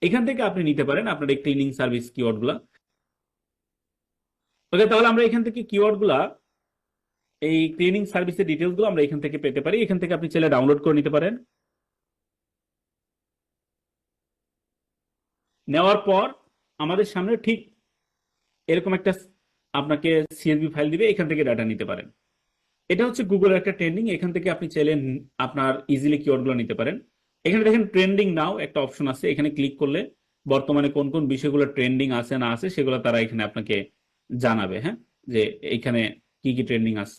এখান থেকে আপনি নিতে পারেন আপনার এই ক্লিনিং সার্ভিস কিওয়ার্ড গুলা। ওকে, তাহলে আমরা এখান থেকে কিওয়ার্ড গুলা, এই ক্লিনিং সার্ভিসের ডিটেলস গুলো আমরা এখান থেকে পেতে পারি। এখান থেকে আপনি চাইলে ডাউনলোড করে নিতে পারেন। নেওয়ার পর আমাদের সামনে ঠিক এরকম একটা আপনাকে সিএসভি ফাইল দিবে, এখান থেকে ডাটা নিতে পারেন। এটা হচ্ছে গুগলের একটা ট্রেন্ডিং, এখান থেকে আপনি চাইলে আপনার ইজিলি কিওয়ার্ড গুলো নিতে পারেন। এখানে দেখেন ট্রেন্ডিং নাও একটা অপশন আছে, এখানে ক্লিক করলে বর্তমানে কোন কোন বিষয়গুলো ট্রেন্ডিং আছে না আছে সেগুলো তারা এখানে আপনাকে জানাবে। হ্যাঁ, যে এখানে কি কি ট্রেন্ডিং আছে।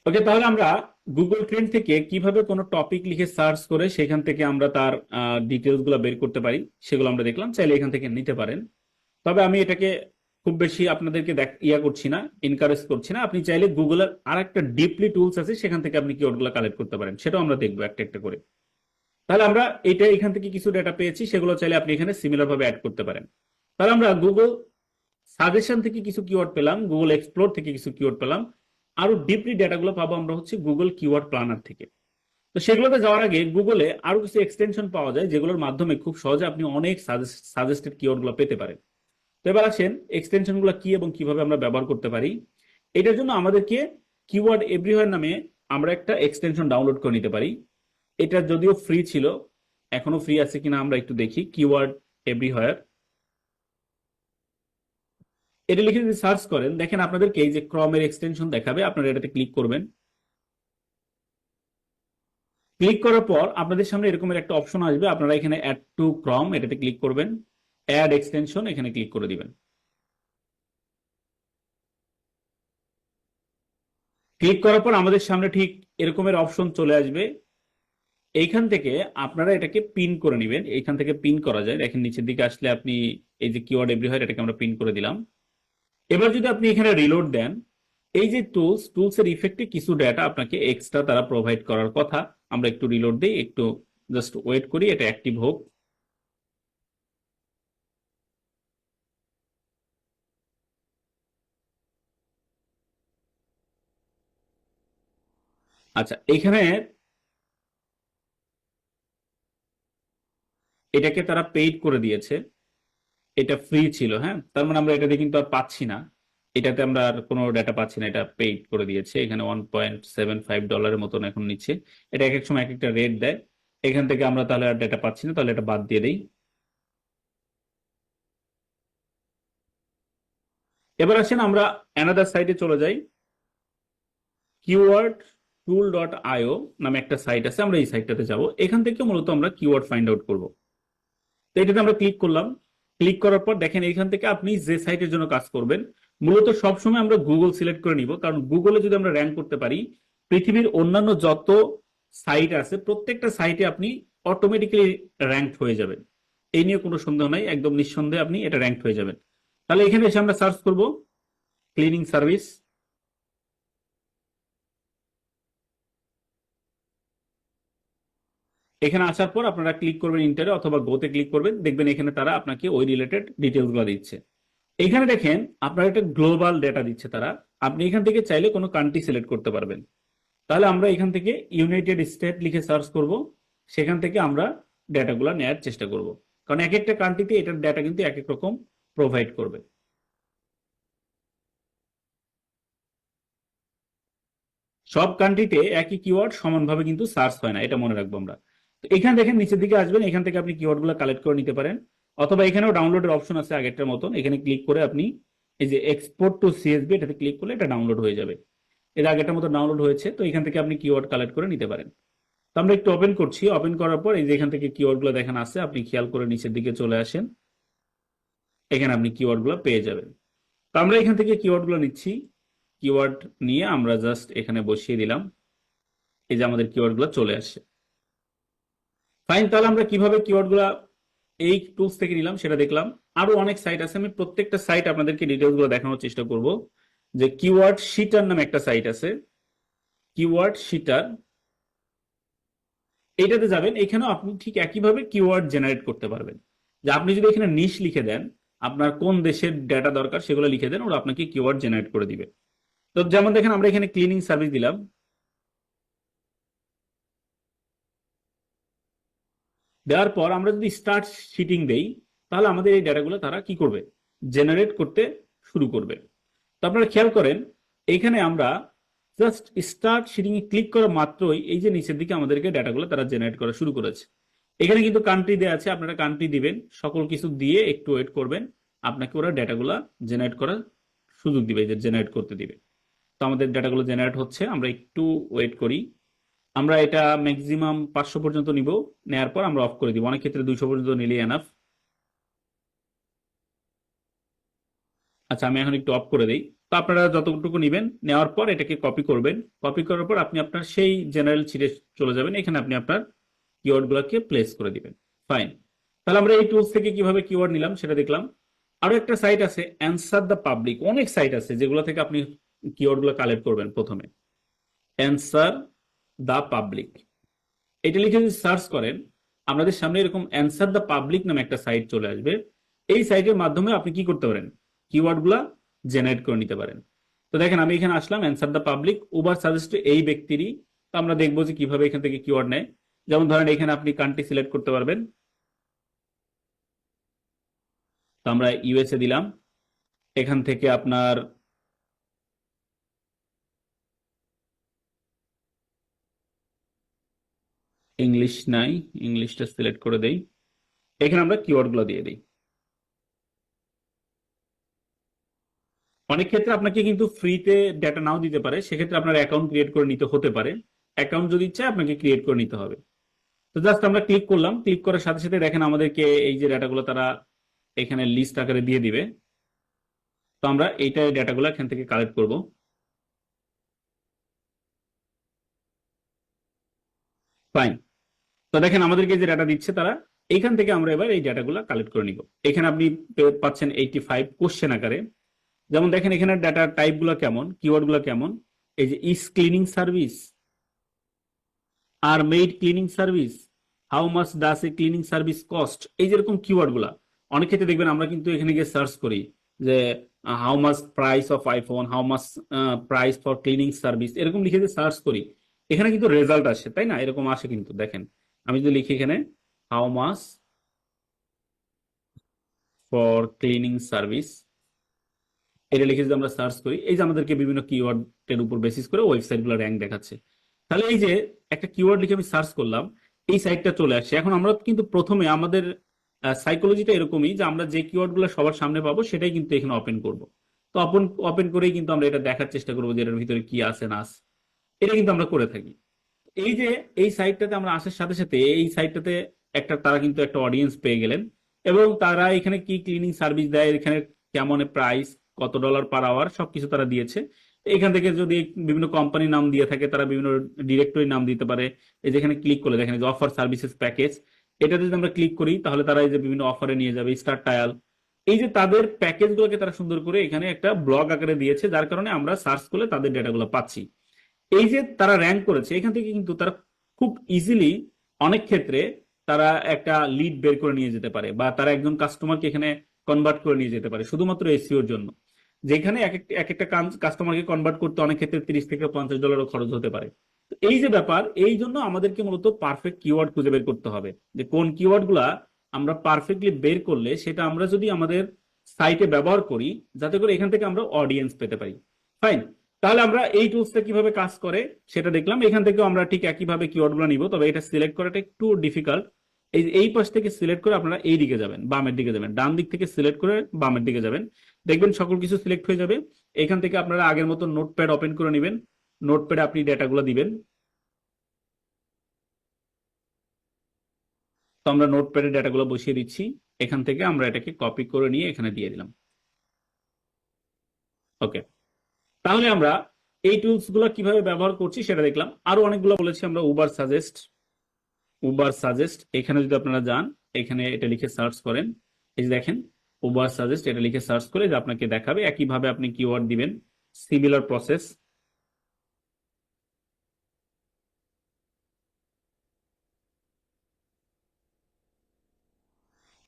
ওকে, তাহলে আমরা গুগল ট্রেন্ড থেকে কিভাবে কোনো টপিক লিখে সার্চ করে সেখান থেকে আমরা তার ডিটেলস গুলো বের করতে পারি সেগুলো আমরা দেখলাম, চাইলে এখান থেকে নিতে পারেন। তবে আমি এটাকে খুব বেশি আপনাদেরকে করছি না, এনকারেজ করছি না। আপনি চাইলে গুগলের আর একটা ডিপলি টুলস আছে সেখান থেকে আপনি কিওয়ার্ড গুলো কালেক্ট করতে পারেন, সেটাও আমরা দেখবো একটা একটা করে। তাহলে আমরা এটা এখান থেকে কিছু ডেটা পেয়েছি, সেগুলো চাইলে আপনি এখানে সিমিলার ভাবে অ্যাড করতে পারেন। তাহলে আমরা গুগল সাজেশন থেকে কিছু কিওয়ার্ড পেলাম, গুগল এক্সপ্লোর থেকে কিছু কিওয়ার্ড পেলাম, আরো ডিপলি ডেটাগুলো পাবো আমরা হচ্ছে গুগল কিওয়ার্ড প্ল্যানার থেকে। তো সেগুলোতে যাওয়ার আগে গুগলে আরো কিছু এক্সটেনশন পাওয়া যায় যেগুলোর মাধ্যমে খুব সহজে আপনি অনেক সাজেস্টেড কিওয়ার্ড গুলো পেতে পারেন। তো এবার আসেন এক্সটেনশন গুলো কি এবং কিভাবে আমরা ব্যবহার করতে পারি। এটার জন্য আমাদেরকে কিওয়ার্ড এভরিওয়্যার নামে আমরা একটা এক্সটেনশন ডাউনলোড করে নিতে পারি। এটা যদিও ফ্রি ছিল, এখনো ফ্রি আছে কিনা আমরা একটু দেখি। কিওয়ার্ড এভরিওয়্যার, এটা লিখে যদি সার্চ করেন দেখেন আপনাদেরকে এই যে ক্রমের এক্সটেনশন দেখাবে, আপনারা এটাতে ক্লিক করবেন। ক্লিক করার পর আপনাদের সামনে এরকমের একটা অপশন আসবে, আপনারা এখানে অ্যাড টু ক্রম এটাতে ক্লিক করবেন, অ্যাড এক্সটেনশন এখানে ক্লিক করে দিবেন। ক্লিক করার পর আমাদের সামনে ঠিক এরকমের অপশন চলে আসবে। এইখান থেকে আপনারা এটাকে পিন করে নেবেন, এইখান থেকে পিন করা যায়, দেখেন নিচের দিকে আসলে আপনি এই যে কিওয়ার্ড এভরিওয়্যার এটাকে আমরা পিন করে দিলাম। এবার যদি আপনি এখানে রিলোড দেন, এই যে টুলস এর ইফেক্টে কিছু ডেটা আপনাকে এক্সট্রা তারা প্রোভাইড করার কথা। আমরা একটু রিলোড দিই, একটু জাস্ট ওয়েট করি এটা অ্যাক্টিভ হোক। আচ্ছা, এখানে এটাকে তারা পেইড করে দিয়েছে, এটা ফ্রি ছিল। হ্যাঁ, তার মানে আমরা এটাতে কিন্তু আর পাচ্ছি না, এটাতে আমরা আর কোনো ডেটা পাচ্ছি না, এটা পেইড করে দিয়েছে। এখানে $1.75 মতন এখন নিচ্ছে। এটা এক এক সময় এক একটা রেট দেয়, এখান থেকে আমরা তাহলে আর ডেটা পাচ্ছি না, তাহলে এটা বাদ দিয়ে দেই। এবার আসেন আমরা অ্যানাদার সাইটে চলে যাই। কিওয়ার্ড টুল ডট আইও নামে একটা সাইট আছে, আমরা এই সাইটটাতে যাব। এখান থেকে মূলত আমরা কিওয়ার্ড ফাইন্ড আউট করবো। তো এটাতে আমরা ক্লিক করলাম। ক্লিক করার পর দেখেন এইখান থেকে আপনি যে সাইটের জন্য কাজ করবেন, মূলত সবসময় আমরা গুগল সিলেক্ট করে নিব, কারণ গুগলে যদি আমরা র্যাঙ্ক করতে পারি পৃথিবীর অন্যান্য যত সাইট আছে প্রত্যেকটা সাইটে আপনি অটোমেটিক্যালি র্যাঙ্কড হয়ে যাবেন। এই নিয়ে কোনো সন্দেহ নাই, একদম নিঃসন্দেহে আপনি এটা র্যাঙ্কড হয়ে যাবেন। তাহলে এখানে এসে আমরা সার্চ করব ক্লিনিং সার্ভিস। এখানে আসার পর আপনারা ক্লিক করবেন ইন্টারে অথবা গোতে ক্লিক করবেন, দেখবেন এখানে তারা আপনাকে ওই রিলেটেড ডিটেলস গুলো দিচ্ছে। এখানে দেখেন আপনার একটা গ্লোবাল ডেটা দিচ্ছে তারা। আপনি এখান থেকে চাইলে কোনো কান্ট্রি সিলেক্ট করতে পারবেন। তাহলে আমরা এখান থেকে ইউনাইটেড স্টেট লিখে সার্চ করব, সেখান থেকে আমরা ডেটাগুলো নেওয়ার চেষ্টা করব, কারণ এক একটা কান্ট্রিতে এটার ডেটা কিন্তু এক এক রকম প্রোভাইড করবে। সব কান্ট্রিতে একই কিওয়ার্ড সমানভাবে কিন্তু সার্চ হয় না, এটা মনে রাখবো আমরা। তো এখানে দেখেন নিচের দিকে আসবেন, এখান থেকে আপনি কিওয়ার্ড গুলো কালেক্ট করে নিতে পারেন, অথবা এখানেও ডাউনলোডের অপশন আছে আগেরটার মতন। এখানে ক্লিক করে আপনি এই যে এক্সপোর্ট টু সিএসভি এটাতে ক্লিক করলে এটা ডাউনলোড হয়ে যাবে। এর আগেরটার মতো ডাউনলোড হয়েছে, তো এখান থেকে আপনি কিওয়ার্ড কালেক্ট করে নিতে পারেন। তো আমরা একটু ওপেন করছি, ওপেন করার পর এই যে এখান থেকে কিওয়ার্ড গুলো দেখেন আছে, আপনি খেয়াল করে নিচের দিকে চলে আসেন, এখানে আপনি কিওয়ার্ড গুলো পেয়ে যাবেন। তো আমরা এখান থেকে কিওয়ার্ড গুলো নিচ্ছি, কিওয়ার্ড নিয়ে আমরা জাস্ট এখানে বসিয়ে দিলাম, এই যে আমাদের কিওয়ার্ড গুলো চলে আসে। ফাইন, তাহলে আমরা কিভাবে কিওয়ার্ড গুলা এই টুলস থেকে নিলাম সেটা দেখলাম। আরো অনেক সাইট আছে, আমি প্রত্যেকটা সাইট আপনাদেরকে ডিটেলস গুলো দেখানোর চেষ্টা করব। যে কিওয়ার্ড শিটার নামে একটা সাইট আছে, কিওয়ার্ড শিটার, এইটাতে যাবেন। এখানেও আপনি ঠিক একইভাবে কিওয়ার্ড জেনারেট করতে পারবেন। যে আপনি যদি এখানে নিশ লিখে দেন, আপনার কোন দেশের ডেটা দরকার সেগুলো লিখে দেন, ওরা আপনাকে কিওয়ার্ড জেনারেট করে দিবে। তো যেমন দেখেন আমরা এখানে ক্লিনিং সার্ভিস দিলাম, দেওয়ার পর আমরা যদি স্টার্ট শিটিং দেই, তাহলে আমাদের এই ডেটাগুলো তারা কি করবে, জেনারেট করতে শুরু করবে। তো আপনারা খেয়াল করেন, এখানে আমরা জাস্ট স্টার্ট শিটিং এ ক্লিক করা মাত্রই এই যে নিচের দিকে আমাদেরকে ডেটাগুলো তারা জেনারেট করা শুরু করেছে। এখানে কিন্তু কান্ট্রি দেওয়া আছে, আপনারা কান্ট্রি দিবেন, সকল কিছু দিয়ে একটু ওয়েট করবেন, আপনাকে ওরা ডেটাগুলো জেনারেট করার সুযোগ দিবে, যে জেনারেট করতে দিবে। তো আমাদের ডেটাগুলো জেনারেট হচ্ছে, আমরা একটু ওয়েট করি। আমরা এটা ম্যাক্সিমাম 500 পর্যন্ত নিব, নেয়ার পর আমরা অফ করে দিব, অনেক ক্ষেত্রে 200 পর্যন্ত নিলেই এনাফ। আচ্ছা, আমি এখন একটু অফ করে দিই। তো আপনারা যতটুকু নেবেন, নেওয়ার পর এটাকে কপি করবেন, কপি করার পর আপনি আপনার সেই জেনারেল শিটে চলে যাবেন, এখানে আপনি আপনার কিওয়ার্ড গুলোকে প্লেস করে দিবেন। ফাইন, তাহলে আমরা এই টুলস থেকে কিভাবে কিওয়ার্ড নিলাম সেটা দেখলাম। আরো একটা সাইট আছে অ্যান্সার দ্য পাবলিক, অনেক সাইট আছে যেগুলো থেকে আপনি কিওয়ার্ড গুলো কালেক্ট করবেন। প্রথমে অ্যান্সার দ্য পাবলিক, এটা লিখে যদি সার্চ করেন, আপনাদের সামনে এরকম অ্যান্সার দ্য পাবলিক নামে একটা সাইট চলে আসবে। এই সাইটের মাধ্যমে আপনি কি করতে পারেন, কিওয়ার্ড গুলা জেনারেট করে নিতে পারেন। তো দেখেন আমি এখানে আসলাম, answer the public Ubersuggest এই ব্যক্তিরই। তো আমরা দেখবো যে কিভাবে এখান থেকে কিওয়ার্ড নেয়। যেমন ধরেন এখানে আপনি কান্ট্রি সিলেক্ট করতে পারবেন, তো আমরা ইউএসএ দিলাম। এখান থেকে আপনার ইংলিশ নাই, ইংলিশটা সিলেক্ট করে দেই, এখানে আমরা কিওয়ার্ড গুলো দিয়ে দিই। অনেক ক্ষেত্রে আপনাকে কিন্তু ফ্রিতে ডেটা নাও দিতে পারে, সেক্ষেত্রে আপনার অ্যাকাউন্ট ক্রিয়েট করে নিতে হতে পারে। অ্যাকাউন্ট যদি ইচ্ছে আপনাকে ক্রিয়েট করে নিতে হবে। তো জাস্ট আমরা ক্লিক করলাম, ক্লিক করার সাথে সাথে দেখেন আমাদেরকে এই যে ডাটাগুলো তারা এখানে লিস্ট আকারে দিয়ে দিবে। তো আমরা এইটা ডাটাগুলো এখান থেকে কালেক্ট করব। ফাইন, তো দেখেন আমাদেরকে যে ডাটা দিচ্ছে তারা, এইখান থেকে আমরা এবার এই ডাটাগুলো কালেক্ট করে নিব। এখানে আপনি পাচ্ছেন 85 কোশ্চেন আকারে। যেমন দেখেন এখানে ডাটা টাইপ গুলো কেমন, কিওয়ার্ড গুলো কেমন, এই যে ইস ক্লিনিং সার্ভিস, আর maid cleaning service, how much does a cleaning service cost, এই যেরকম কিওয়ার্ড গুলা। অনেক ক্ষেত্রে দেখবেন আমরা কিন্তু এখানে গিয়ে সার্চ করি যে how much price of iPhone, how much price for cleaning service, এরকম লিখে যে সার্চ করি, এখানে কিন্তু রেজাল্ট আসে, তাই না? এরকম আসে কিন্তু। দেখেন আমি যদি লিখি এখানে how much for cleaning service, এটা লিখে যদি আমরা সার্চ করি, এই যে আমাদেরকে বিভিন্ন কিওয়ার্ডের উপর বেসিস করে ওয়েবসাইট গুলো র্যাঙ্ক দেখাচ্ছে। তাহলে এই যে একটা কিওয়ার্ড লিখে আমি সার্চ করলাম, এই সাইটটা চলে আসছে। এখন আমরা কিন্তু প্রথমে আমাদের সাইকোলজিটা এরকমই যে আমরা যে কিওয়ার্ড গুলো সবার সামনে পাবো সেটাই কিন্তু এখানে ওপেন করব। তো ওপেন ওপেন করেই কিন্তু আমরা এটা দেখার চেষ্টা করবো যে এটার ভিতরে কি আছে না আছে, এটা কিন্তু আমরা করে থাকি। এই যে এই সাইটটাতে আমরা আসার সাথে সাথে এই সাইটটাতে একটা তারা কিন্তু একটা অডিয়েন্স পেয়ে গেলেন, এবং তারা এখানে কি ক্লিনিং সার্ভিস দেয়, এখানে কেমন প্রাইস, কত ডলার পার আওয়ার, সবকিছু তারা দিয়েছে। এখান থেকে যদি বিভিন্ন কোম্পানির নাম দিয়ে থাকে, তারা বিভিন্ন ডিরেক্টরি নাম দিতে পারে। এই যেখানে ক্লিক করলে দেখেন যে অফার সার্ভিসেস প্যাকেজ, এটা যদি আমরা ক্লিক করি তাহলে তারা এই যে বিভিন্ন অফারে নিয়ে যাবে, স্টার টায়াল, এই যে তাদের প্যাকেজ গুলোকে তারা সুন্দর করে এখানে একটা ব্লগ আকারে দিয়েছে, যার কারণে আমরা সার্চ করলে তাদের ডেটাগুলো পাচ্ছি। এই যে তারা র্যাঙ্ক করেছে, এখান থেকে কিন্তু তারা খুব ইজিলি অনেক ক্ষেত্রে তারা একটা লিড বের করে নিয়ে যেতে পারে, বা তারা একজন কাস্টমারকে এখানে কনভার্ট করে নিয়ে যেতে পারে শুধুমাত্র এসইওর জন্য, যেখানে এক একটা কাস্টমারকে কনভার্ট করতে অনেক ক্ষেত্রে $30 থেকে $50 খরচ হতে পারে। তো এই যে ব্যাপার, এই জন্য আমাদেরকে মূলত পারফেক্ট কিওয়ার্ড খুঁজে বের করতে হবে, যে কোন কিওয়ার্ড গুলা আমরা পারফেক্টলি বের করলে সেটা আমরা যদি আমাদের সাইটে ব্যবহার করি, যাতে করে এখান থেকে আমরা অডিয়েন্স পেতে পারি। ফাইন। তাহলে আমরা এই টুলসটা কিভাবে কাজ করে সেটা দেখলাম। এখান থেকেও আমরা ঠিক একইভাবে কিওয়ার্ড গুলো নিব, তবে এটা সিলেক্ট করাটা একটু ডিফিকাল্ট। এই পাশ থেকে সিলেক্ট করে আপনারা এই দিকে যাবেন, বামের দিকে যাবেন, ডান দিক থেকে সিলেক্ট করে বামের দিকে যাবেন, দেখবেন সকল কিছু সিলেক্ট হয়ে যাবে। এখান থেকে আপনারা আগের মতো নোটপ্যাড ওপেন করে নেবেন, নোটপ্যাডে আপনি ডেটাগুলো দিবেন। তো আমরা নোটপ্যাডে ডেটাগুলো বসিয়ে দিচ্ছি, এখান থেকে আমরা এটাকে কপি করে নিয়ে এখানে দিয়ে দিলাম। ওকে, তাহলে আমরা এই টুলস গুলো কিভাবে ব্যবহার করছি সেটা দেখলাম। আরো অনেকগুলো বলেছি আমরা, উবার সাজেস্ট এখানে যদি আপনারা যান, এখানে এটা লিখে সার্চ করেন, এই যে দেখেন উবার সাজেস্ট, এটা লিখে সার্চ করে যে আপনাকে দেখাবে একইভাবে আপনি কিওয়ার্ড দিবেন, সিমিলার প্রসেস।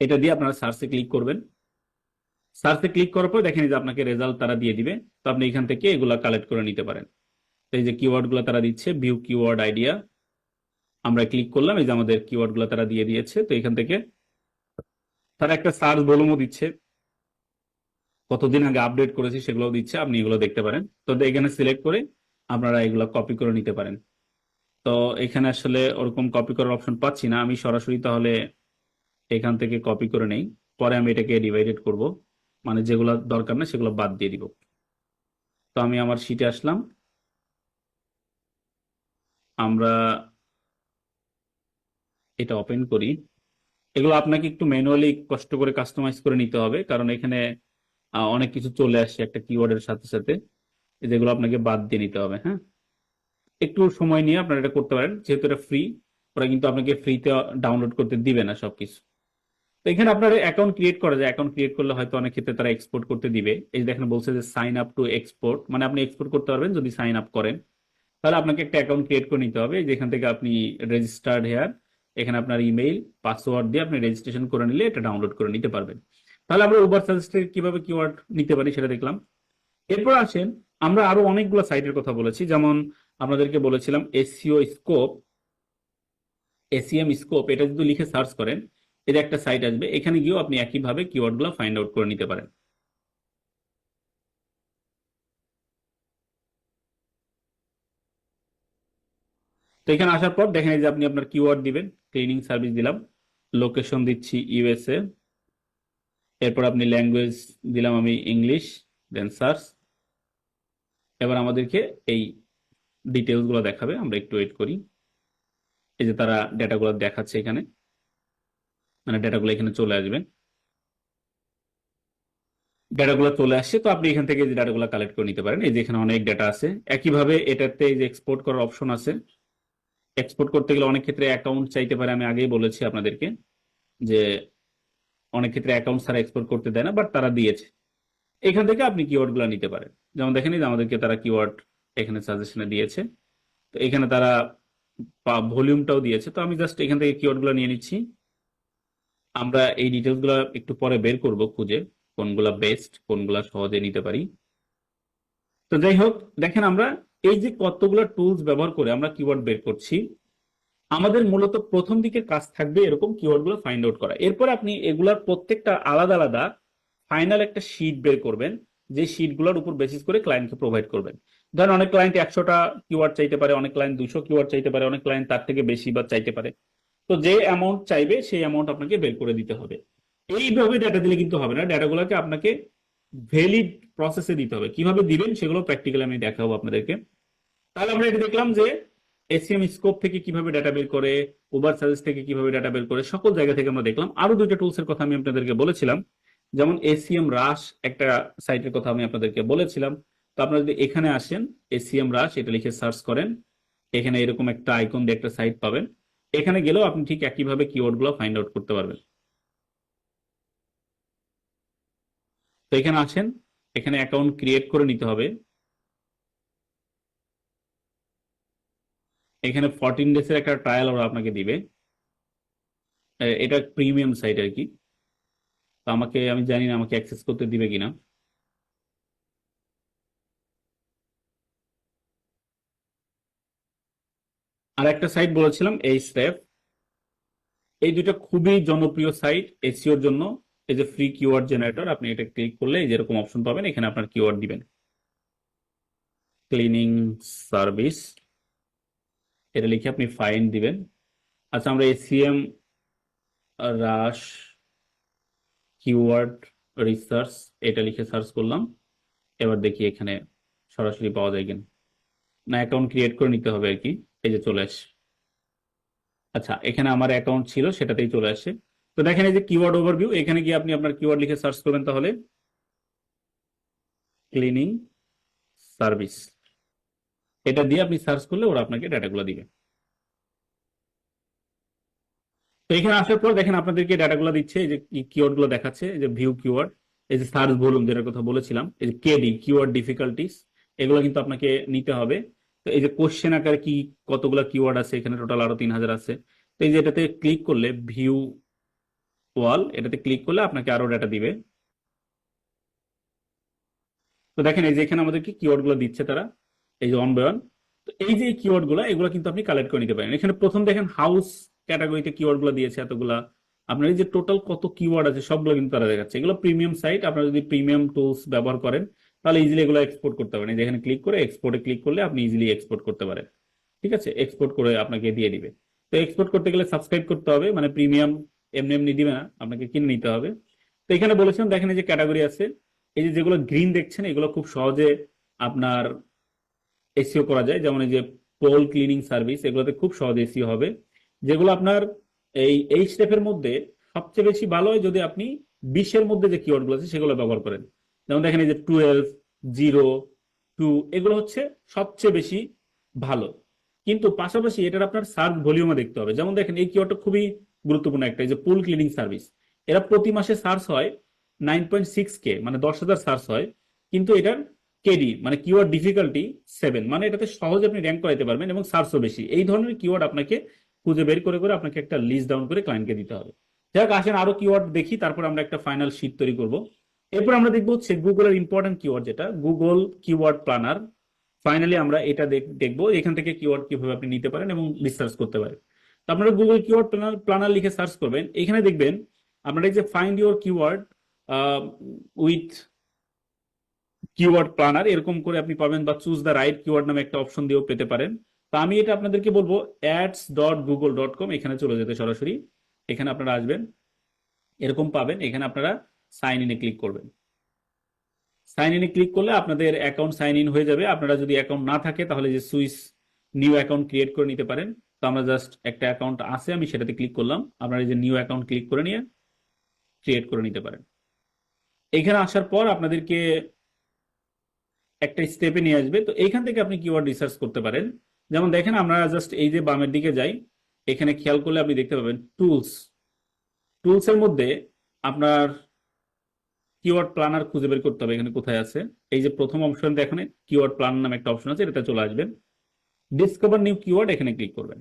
এটা দিয়ে আপনারা সার্চে ক্লিক করবেন, সার্চে ক্লিক করার পর দেখেন যে আপনাকে রেজাল্ট তারা দিয়ে দিবে। তো আপনি এখান থেকে এগুলা কালেক্ট করে নিতে পারেন। তো এই যে কিওয়ার্ড গুলো তারা দিচ্ছে, ভিউ কিওয়ার্ড আইডিয়া, আমরা ক্লিক করলাম, এই যে আমাদের কিওয়ার্ড গুলো তারা দিয়ে দিয়েছে। তো এখান থেকে তারা একটা সার্চ ভলিউমও দিচ্ছে, কতদিন আগে আপডেট করেছি সেগুলোও দিচ্ছে, আপনি এগুলো দেখতে পারেন। তো এখানে সিলেক্ট করে আপনারা এগুলো কপি করে নিতে পারেন। তো এখানে আসলে ওরকম কপি করার অপশন পাচ্ছি না, আমি সরাসরি তাহলে এখান থেকে কপি করে নেই, পরে আমি এটাকে ডিভাইডেড করব, মানে যেগুলো দরকার না সেগুলো বাদ দিয়ে দিব। তো আমি আমার শিটে আসলাম, আমরা এটা ওপেন করি। এগুলো আপনাকে একটু ম্যানুয়ালি কষ্ট করে কাস্টমাইজ করে নিতে হবে, কারণ এখানে অনেক কিছু চলে আসছে একটা কিওয়ার্ডের সাথে সাথে, যেগুলো আপনাকে বাদ দিয়ে নিতে হবে। হ্যাঁ, একটু সময় নিয়ে আপনারা এটা করতে পারেন, যেহেতু এটা ফ্রি, ওরা কিন্তু আপনাকে ফ্রিতে ডাউনলোড করতে দিবে না সবকিছু। তো এখানে আপনার অ্যাকাউন্ট ক্রিয়েট করা যায়, অ্যাকাউন্ট ক্রিয়েট করলে হয়তো অনেক ক্ষেত্রে তারা এক্সপোর্ট করতে দিবে। এই যে দেখেন বলছে যে সাইন আপ টু এক্সপোর্ট, মানে আপনি এক্সপোর্ট করতে পারবেন যদি সাইন আপ করেন। তাহলে আপনাকে একটা অ্যাকাউন্ট ক্রিয়েট করে নিতে হবে, যেখান থেকে আপনি রেজিস্টার্ড হেয়ার, এখানে আপনার ইমেইল পাসওয়ার্ড দিয়ে আপনি রেজিস্ট্রেশন করে নিলে এটা ডাউনলোড করে নিতে পারবেন। তাহলে আমরা উবার সাজেস্টের কিভাবে কিওয়ার্ড নিতে পারি সেটা দেখলাম। এরপর আসেন, আমরা আরো অনেকগুলো সাইটের কথা বলেছি, যেমন আপনাদেরকে বলেছিলাম এসইও স্কোপ, এসিএম স্কোপ, এটা যদি লিখে সার্চ করেন এর একটা সাইট আসবে, এখানে গিয়েও আপনি একইভাবে কিওয়ার্ড গুলো ফাইন্ড আউট করে নিতে পারেন। তো এখানে আসার পর দেখেন এই যে আপনি আপনার কিওয়ার্ড দিবেন, ক্লিনিং সার্ভিস দিলাম, লোকেশন দিচ্ছি ইউএসএ, এরপর আপনি ল্যাঙ্গুয়েজ দিলাম আমি ইংলিশ, দেন সার্চ। এবার আমাদেরকে এই ডিটেলস গুলো দেখাবে, আমরা একটু ওয়েট করি। এই যে তারা ডেটাগুলো দেখাচ্ছে এখানে, মানে ডেটাগুলো এখানে চলে আসবে, ডেটাগুলো চলে আসছে। তো আপনি এখান থেকে যে ডাটাগুলো কালেক্ট করে নিতে পারেন, এই যে এখানে অনেক ডেটা আছে। একইভাবে এটাতে এই যে এক্সপোর্ট করার অপশন আছে, এক্সপোর্ট করতে গেলে অনেক ক্ষেত্রে অ্যাকাউন্ট চাইতে পারে, আমি আগেই বলেছি আপনাদেরকে যে অনেক ক্ষেত্রে অ্যাকাউন্ট ছাড়া এক্সপোর্ট করতে দেয় না, বাট তারা দিয়েছে। এখান থেকে আপনি কিওয়ার্ড গুলো নিতে পারেন, যেমন দেখেন এই যে আমাদেরকে তারা কিওয়ার্ড এখানে সাজেশনে দিয়েছে। তো এখানে তারা ভলিউমটাও দিয়েছে। তো আমি জাস্ট এখান থেকে কিওয়ার্ড গুলো নিয়ে নিচ্ছি। আমরা এই ডিটেলস গুলো একটু পরে বের করব খুঁজে, কোনগুলা বেস্ট, কোনগুলা সহজে নিতে পারি। তো যাই হোক, দেখেন আমরা এই যে কতগুলো টুলস ব্যবহার করে আমরা কিওয়ার্ড বের করছি, আমাদের মূলত প্রথম দিকের কাজ থাকবে এরকম কিওয়ার্ড গুলো ফাইন্ড আউট করা। এরপর আপনি এগুলার প্রত্যেকটা আলাদা আলাদা ফাইনাল একটা শীট বের করবেন, যে শীট গুলোর উপর বেসিস করে ক্লায়েন্টকে প্রোভাইড করবেন। ধরেন অনেক ক্লায়েন্ট 100টা কিওয়ার্ড চাইতে পারে, অনেক ক্লায়েন্ট 200 কিওয়ার্ড চাইতে পারে, অনেক ক্লায়েন্ট তার থেকে বেশি বা চাইতে পারে। তো যে অ্যামাউন্ট চাইবে সেই অ্যামাউন্ট আপনাকে বের করে দিতে হবে। এইভাবে ডাটা দিলে কিন্তু হবে না, ডাটাগুলোকে আপনাকে ভ্যালিড প্রসেসে দিতে হবে। কিভাবে দিবেন সেগুলো প্র্যাকটিক্যালি আমি দেখাবো আপনাদেরকে। তাহলে আমরা এটা দেখলাম যে এসিএম স্কোপ থেকে কিভাবে ডাটা বের করে, উবার সার্ভিস থেকে কিভাবে ডাটা বের করে, সকল জায়গা থেকে আমরা দেখলাম। আরো দুইটা টুলস এর কথা আমি আপনাদেরকে বলেছিলাম, যেমন এসিএম রাশ একটা সাইটের কথা আমি আপনাদেরকে বলেছিলাম। তো আপনারা যদি এখানে আসেন, এসিএম রাশ এটা লিখে সার্চ করেন, এখানে এরকম একটা আইকন দিয়ে একটা সাইট পাবেন। এখানে গেলেও আপনি ঠিক একইভাবে কিওয়ার্ড গুলো ফাইন্ড আউট করতে পারবেন। তো এখানে আসেন, এখানে অ্যাকাউন্ট ক্রিয়েট করে নিতে হবে। এখানে 14 ডেজ এর একটা ট্রায়াল ওরা আপনাকে দিবে, এটা প্রিমিয়াম সাইট আর কি। তো আমি জানি না আমাকে অ্যাক্সেস করতে দিবে কিনা। আর একটা সাইট বলেছিলাম Ahrefs, এই দুইটা খুবই জনপ্রিয় সাইট এসইওর জন্য। এই যে ফ্রি কিওয়ার্ড জেনারেটর, আপনি এটা ক্লিক করলে এই যেরকম অপশন পাবেন, এখানে আপনার কিওয়ার্ড দিবেন। ক্লিনিং সার্ভিস এটা লিখে আপনি ফাইন দিবেন। আচ্ছা, আমরা এসিএম রাশ কিওয়ার্ড রিসার্চ এটা লিখে সার্চ করলাম। এবার দেখি এখানে সরাসরি পাওয়া যায় কিনা, না অ্যাকাউন্ট ক্রিয়েট করে নিতে হবে আর কি। এই যে চলে আসে। আচ্ছা, এখানে আমার অ্যাকাউন্ট ছিল সেটাতেই চলে আসে। তো দেখেন এই যে কিওয়ার্ড ওভারভিউ, এখানে গিয়ে আপনি আপনার কিওয়ার্ড লিখে সার্চ করবেন, তাহলে ক্লিনিং সার্ভিস এটা দিয়ে আপনি সার্চ করলে ওরা আপনাকে ডাটাগুলো দিবে। তো এখানে আসার পর দেখেন আপনাদেরকে ডাটাগুলো দিচ্ছে, এই যে কিওয়ার্ড গুলো দেখাচ্ছে, এই যে ভিউ কিওয়ার্ড, এই যে সার্চ ভলিউম যেটার কথা বলেছিলাম, এই যে কেডি কিওয়ার্ড ডিফিকাল্টিস, এগুলো কিন্তু আপনাকে নিতে হবে। তো এই যে কোশ্চেন আকারে কি কতগুলো কিওয়ার্ড আছে, এখানে টোটাল আরো 3000 আছে। তো এই যে এটাতে ক্লিক করলে ভিউ ওয়াল, এটাতে ক্লিক করলে আপনাকে আরো ডাটা দিবে। তো দেখেন এই যে এখানে আমাদেরকে কিওয়ার্ড গুলো দিচ্ছে তারা, এই যে ওয়ান বাই ওয়ান। তো এই যে কিওয়ার্ড গুলো, এগুলো কিন্তু আপনি কালেক্ট করে নিতে পারেন। এখানে প্রথম দেখেন হাউস ক্যাটাগরিতে কিওয়ার্ড গুলো দিয়েছে এতগুলা। আপনার এই যে টোটাল কত কিওয়ার্ড আছে সবগুলো কিন্তু তারা দেখাচ্ছে। এগুলো প্রিমিয়াম সাইট, আপনারা যদি প্রিমিয়াম টুলস ব্যবহার করেন তাহলে ইজিলি এগুলো এক্সপোর্ট করতে পারেন। এই যে এখানে ক্লিক করে এক্সপোর্টে ক্লিক করলে আপনি ইজিলি এক্সপোর্ট করতে পারেন। ঠিক আছে, এক্সপোর্ট করে আপনাকে দিয়ে দিবে। তো এক্সপোর্ট করতে গেলে সাবস্ক্রাইব করতে হবে, মানে প্রিমিয়াম এমনি এমনি দিবে না, আপনাকে কিনে নিতে হবে। তো এখানে বলেছিলাম দেখেন এই যে ক্যাটাগরি আছে, এই যে যেগুলো গ্রিন দেখছেন এগুলো খুব সহজে আপনার এসইও করা যায়। যেমন এই যে পোল ক্লিনিং সার্ভিস, এগুলোতে খুব সহজে এসইও হবে। যেগুলো আপনার এই স্টেপের মধ্যে সবচেয়ে বেশি ভালো হয় যদি আপনি 20-এর মধ্যে যে কিওয়ার্ড গুলো আছে সেগুলো ব্যবহার করেন। যেমন দেখেন এই যে 12, 0, 2, এগুলো হচ্ছে সবচেয়ে বেশি ভালো। কিন্তু পাশাপাশি এটার আপনার সার্চ ভলিউমে দেখতে হবে। যেমন দেখেন এই কিওয়ার্ডটা খুবই গুরুত্বপূর্ণ একটা, এই যে পুল ক্লিনিং সার্ভিস, এরা প্রতি মাসে সার্চ হয় 9.6K, মানে 10,000 সার্চ হয়। কিন্তু এটার কেডি মানে কিওয়ার্ড ডিফিকাল্টি 7, মানে এটাতে সহজে আপনি র্যাঙ্ক করাইতে পারবেন এবং সার্চও বেশি। এই ধরনের কিওয়ার্ড আপনাকে খুঁজে বের করে করে আপনাকে একটা লিস্ট ডাউন করে ক্লায়েন্টকে দিতে হবে। যাক, আসেন আরো কিওয়ার্ড দেখি, তারপর আমরা একটা ফাইনাল শীট তৈরি করব। এরপর আমরা দেখবো হচ্ছে গুগলের ইম্পর্টেন্ট কিওয়ার্ড, যেটা গুগল কিওয়ার্ড প্ল্যানার। ফাইনালি আমরা এটা দেখবো এখান থেকে কিওয়ার্ড কিভাবে আপনি নিতে পারেন এবং রিসার্চ করতে পারেন। তো আপনারা গুগল কিওয়ার্ড প্ল্যানার লিখে সার্চ করবেন। এখানে দেখবেন আপনারা এই যে find your keyword with keyword planner এরকম করে আপনি পাবেন, বা চুজ দ্য রাইট কিওয়ার্ড নামে একটা অপশন দিয়েও পেতে পারেন। তো আমি এটা আপনাদেরকে বলবো ads.google.com, এখানে চলে যেতে সরাসরি। এখানে আপনারা আসবেন, এরকম পাবেন। এখানে আপনারা সাইন ইনে ক্লিক করবেন। সাইন ইনে ক্লিক করলে আপনাদের অ্যাকাউন্ট সাইন ইন হয়ে যাবে। আপনারা যদি অ্যাকাউন্ট না থাকে তাহলে যে সুইচ নিউ অ্যাকাউন্ট ক্রিয়েট করে নিতে পারেন। তো আমরা জাস্ট একটা অ্যাকাউন্ট আছে, আমি সেটাতে ক্লিক করলাম। আপনারা এই যে নিউ অ্যাকাউন্ট ক্লিক করে নিয়ে ক্রিয়েট করে নিতে পারেন। এখানে আসার পর আপনাদেরকে একটা স্টেপে নিয়ে আসবে। তো এইখান থেকে আপনি কিওয়ার্ড রিসার্চ করতে পারেন। যেমন দেখেন আমরা জাস্ট এই যে বামের দিকে যাই, এখানে খেয়াল করলে আপনি দেখতে পাবেন টুলস। টুলস এর মধ্যে আপনার কিওয়ার্ড প্ল্যানার খুঁজে বের করতে হবে। এখানে কোথায় আছে, এই যে প্রথম অপশন এখানে কিওয়ার্ড প্ল্যানার নামে একটা অপশন আছে, এটাতে চলে আসবেন। ডিসকভার নিউ কিওয়ার্ড এখানে ক্লিক করবেন।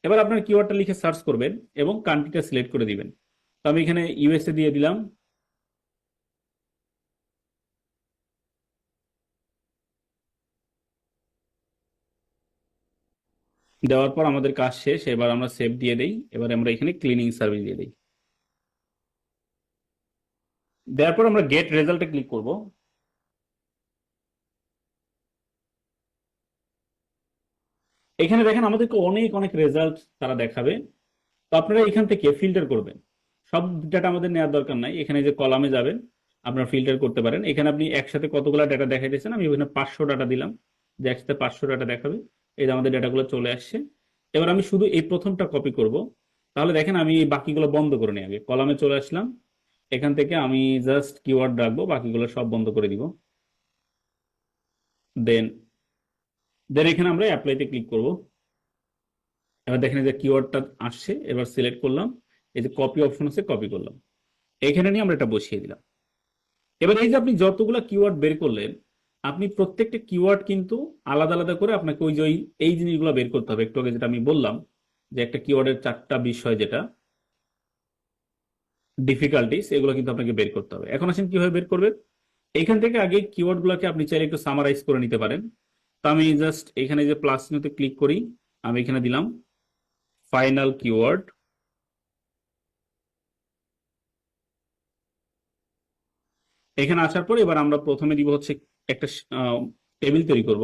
এবার আপনার কিওয়ার্ডটা লিখে সার্চ করবেন এবং কান্ট্রিটা সিলেক্ট করে দিবেন। তো আমি এখানে ইউএসএ দিয়ে দিলাম। দেওয়ার পর আমাদের কাজ শেষ, এবার আমরা সেভ দিয়ে দেই। এবার আমরা এখানে ক্লিনিং সার্ভিস দিয়ে দিই। দেওয়ার পর আমরা গেট রেজাল্টে ক্লিক করব। এখানে দেখেন আমাদেরকে অনেক অনেক রেজাল্ট তারা দেখাবে। তো আপনারা এখান থেকে ফিল্টার করবেন। সব ডাটা আমাদের নেওয়ার দরকার নাই। এখানে যে কলামে যাবেন আপনারা ফিল্টার করতে পারেন। এখানে আপনি একসাথে কতগুলো ডাটা দেখাইতেছেন, আমি এখানে 500 ডাটা দিলাম, যে একসাথে 500 ডাটা দেখাবে। এই যে আমাদের ডাটাগুলো চলে আসছে। এবার আমি শুধু এই প্রথমটা কপি করব। তাহলে দেখেন আমি এই বাকিগুলো বন্ধ করে নিই। আগে কলামে চলে আসলাম, এখান থেকে আমি জাস্ট কিওয়ার্ড রাখবো, বাকিগুলো সব বন্ধ করে দিব। দেন দেন এখানে আমরা অ্যাপ্লাইতে ক্লিক করব। এবার দেখেন যে কিওয়ার্ডটা আসছে, এবার সিলেক্ট করলাম, এই যে কপি অপশন আছে, কপি করলাম, এখানে নিয়ে আমরা এটা বসিয়ে দিলাম। এবার এই যে আপনি যতগুলো কিওয়ার্ড বের করলেন, আপনি প্রত্যেকটা কিওয়ার্ড কিন্তু আলাদা আলাদা করে আপনাকে ওই যে এই জিনিসগুলো বের করতে হবে। একটু আগে যেটা আমি বললাম যে একটা কিওয়ার্ডের 4টা বিষয়, যেটা ডিফিকাল্টিস, এগুলো কিন্তু আপনাকে বের করতে হবে। এখন আসেন কিভাবে বের করবেন। এখান থেকে আগে কিওয়ার্ড গুলোকে আপনি চাইলে একটু সামারাইজ করে নিতে পারেন। তো আমি জাস্ট এখানে যে প্লাস চিহ্নতে ক্লিক করি, আমি এখানে দিলাম ফাইনাল কিওয়ার্ড। এখানে আসার পর এবার আমরা প্রথমে দিব হচ্ছে একটা টেবিল তৈরি করব,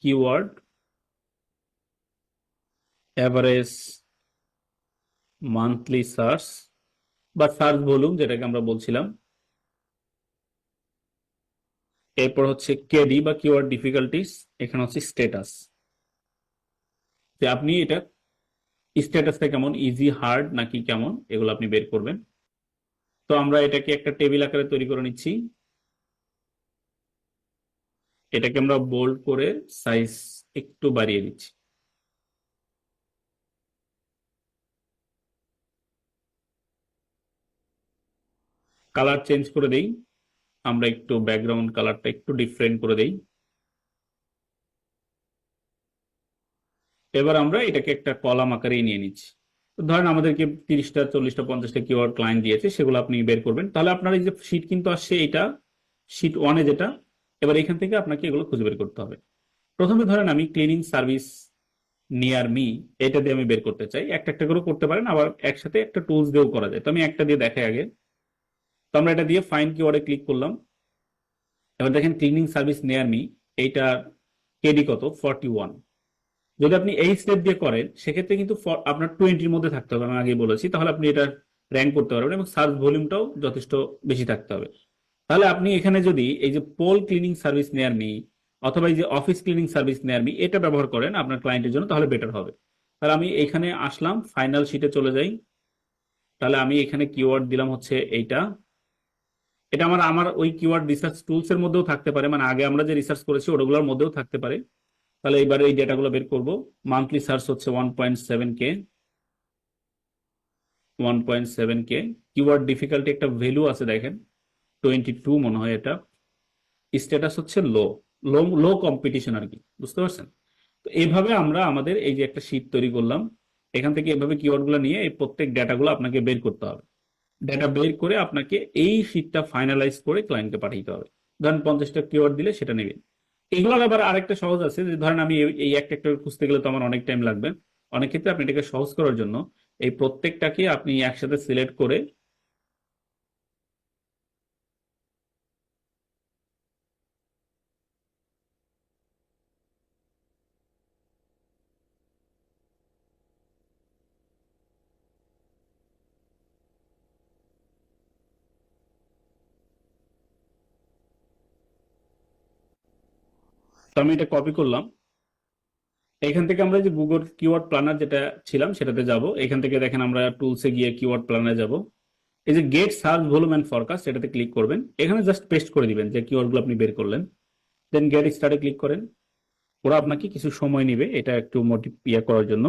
কিওয়ার্ড অ্যাভারেজ মান্থলি সার্চ বা সার্চ ভলিউম যেটাকে আমরা বলছিলাম। এরপর হচ্ছে কেডি বা কিওয়ার্ড ডিফিকাল্টিস, এখানে হচ্ছে স্ট্যাটাস, যে আপনি এটা স্ট্যাটাসটা কেমন, ইজি হার্ড নাকি কেমন, এগুলো আপনি বের করবেন। তো আমরা এটাকে একটা টেবিল আকারে তৈরি করে নিচ্ছি। এটাকে আমরা বোল্ড করে সাইজ একটু বাড়িয়ে দিচ্ছি। কালার চেঞ্জ করে দেই, আমরা একটু ব্যাকগ্রাউন্ড কালারটা একটু ডিফারেন্ট করে দেই। এবার আমরা এটাকে একটা কলাম আকারেই নিয়ে নিচ্ছি। তো ধরেন আমাদেরকে 30টা 40টা 50টা কিওয়ার্ড ক্লায়েন্ট দিয়েছে, সেগুলো আপনি বের করবেন। তাহলে আপনার এই যে শীট কিন্তু আসছে, এটা শীট ওয়ানে যেটা, এবার এখান থেকে আপনাকে এগুলো খুঁজে বের করতে হবে। প্রথমে ধরেন আমি ক্লিনিং সার্ভিস নিয়ার মি, এটা দিয়ে আমি বের করতে চাই। একটা একটা করে করতে পারেন, আবার একসাথে একটা টুলস দিয়েও করা যায়। তো আমি একটা দিয়ে দেখাই আগে। তো আমরা এটা দিয়ে ফাইন কিওয়ার্ডে ক্লিক করলাম। এবার দেখেন ক্লিনিং সার্ভিস নিয়ার মি, এইটার কেডি কত, 41। যদি আপনি এই স্টেপ দিয়ে করেন সেক্ষেত্রে কিন্তু আপনার 20-র মধ্যে থাকতে হবে, আমি আগে বলেছি, তাহলে আপনি এটা র্যাঙ্ক করতে পারবেন এবং সার্চ ভলিউমটাও যথেষ্ট বেশি থাকতে হবে। তাহলে আপনি এখানে যদি এই যে পোল ক্লিনিং সার্ভিস নেয়ার মি অথবা এই যে অফিস ক্লিনিং সার্ভিস নেয়ার মি এটা ব্যবহার করেন আপনার ক্লায়েন্টের জন্য, তাহলে বেটার হবে। তাহলে আমি এখানে আসলাম, ফাইনাল শিটে চলে যাই। তাহলে আমি এখানে কিওয়ার্ড দিলাম হচ্ছে এইটা। এটা আমার আমার ওই কিওয়ার্ড রিসার্চ টুলস এর মধ্যেও থাকতে পারে, মানে আগে আমরা যে রিসার্চ করেছি ওগুলোর মধ্যেও থাকতে পারে। তাহলে এবারে এই ডেটাগুলো বের করব। মান্থলি সার্চ হচ্ছে 1.7K, 1.7K। কিওয়ার্ড ডিফিকাল্টি একটা ভ্যালু আছে দেখেন, 22 মনে হয় এটা। স্ট্যাটাস হচ্ছে লো, লো লো কম্পিটিশন আর কি, বুঝতে পারছেন। তো এইভাবে আমরা আমাদের এই যে একটা শীট তৈরি করলাম, এখান থেকে এভাবে কিওয়ার্ড গুলো নিয়ে এই প্রত্যেক ডেটাগুলো আপনাকে বের করতে হবে। ডেটা বের করে আপনাকে এই শীটটা ফাইনালাইজ করে ক্লায়েন্টকে পাঠাইতে হবে। ধরেন 50টা কিওয়ার্ড দিলে সেটা নেবেন। এগুলোর আবার আরেকটা সহজ আছে, যে ধরেন আমি এই একটা একটা খুঁজতে গেলে তো আমার অনেক টাইম লাগবে। অনেক ক্ষেত্রে আপনি এটাকে সহজ করার জন্য এই প্রত্যেকটাকে আপনি একসাথে সিলেক্ট করে, তো আমি এটা কপি করলাম। এখান থেকে আমরা যে গুগল কিওয়ার্ড প্ল্যানার যেটা ছিলাম সেটাতে যাব। এখান থেকে দেখেন আমরা টুলসে গিয়ে কিওয়ার্ড প্ল্যানারে যাব। এই যে get search volume and forecast, এটাতে ক্লিক করবেন। এখানে জাস্ট পেস্ট করে দিবেন যে কিওয়ার্ডগুলো আপনি বের করলেন। দেন গেট স্টার্টে ক্লিক করেন। ওরা আপনাকে কিছু সময় নিবে এটা একটু মোটিভ ইয়ে করার জন্য।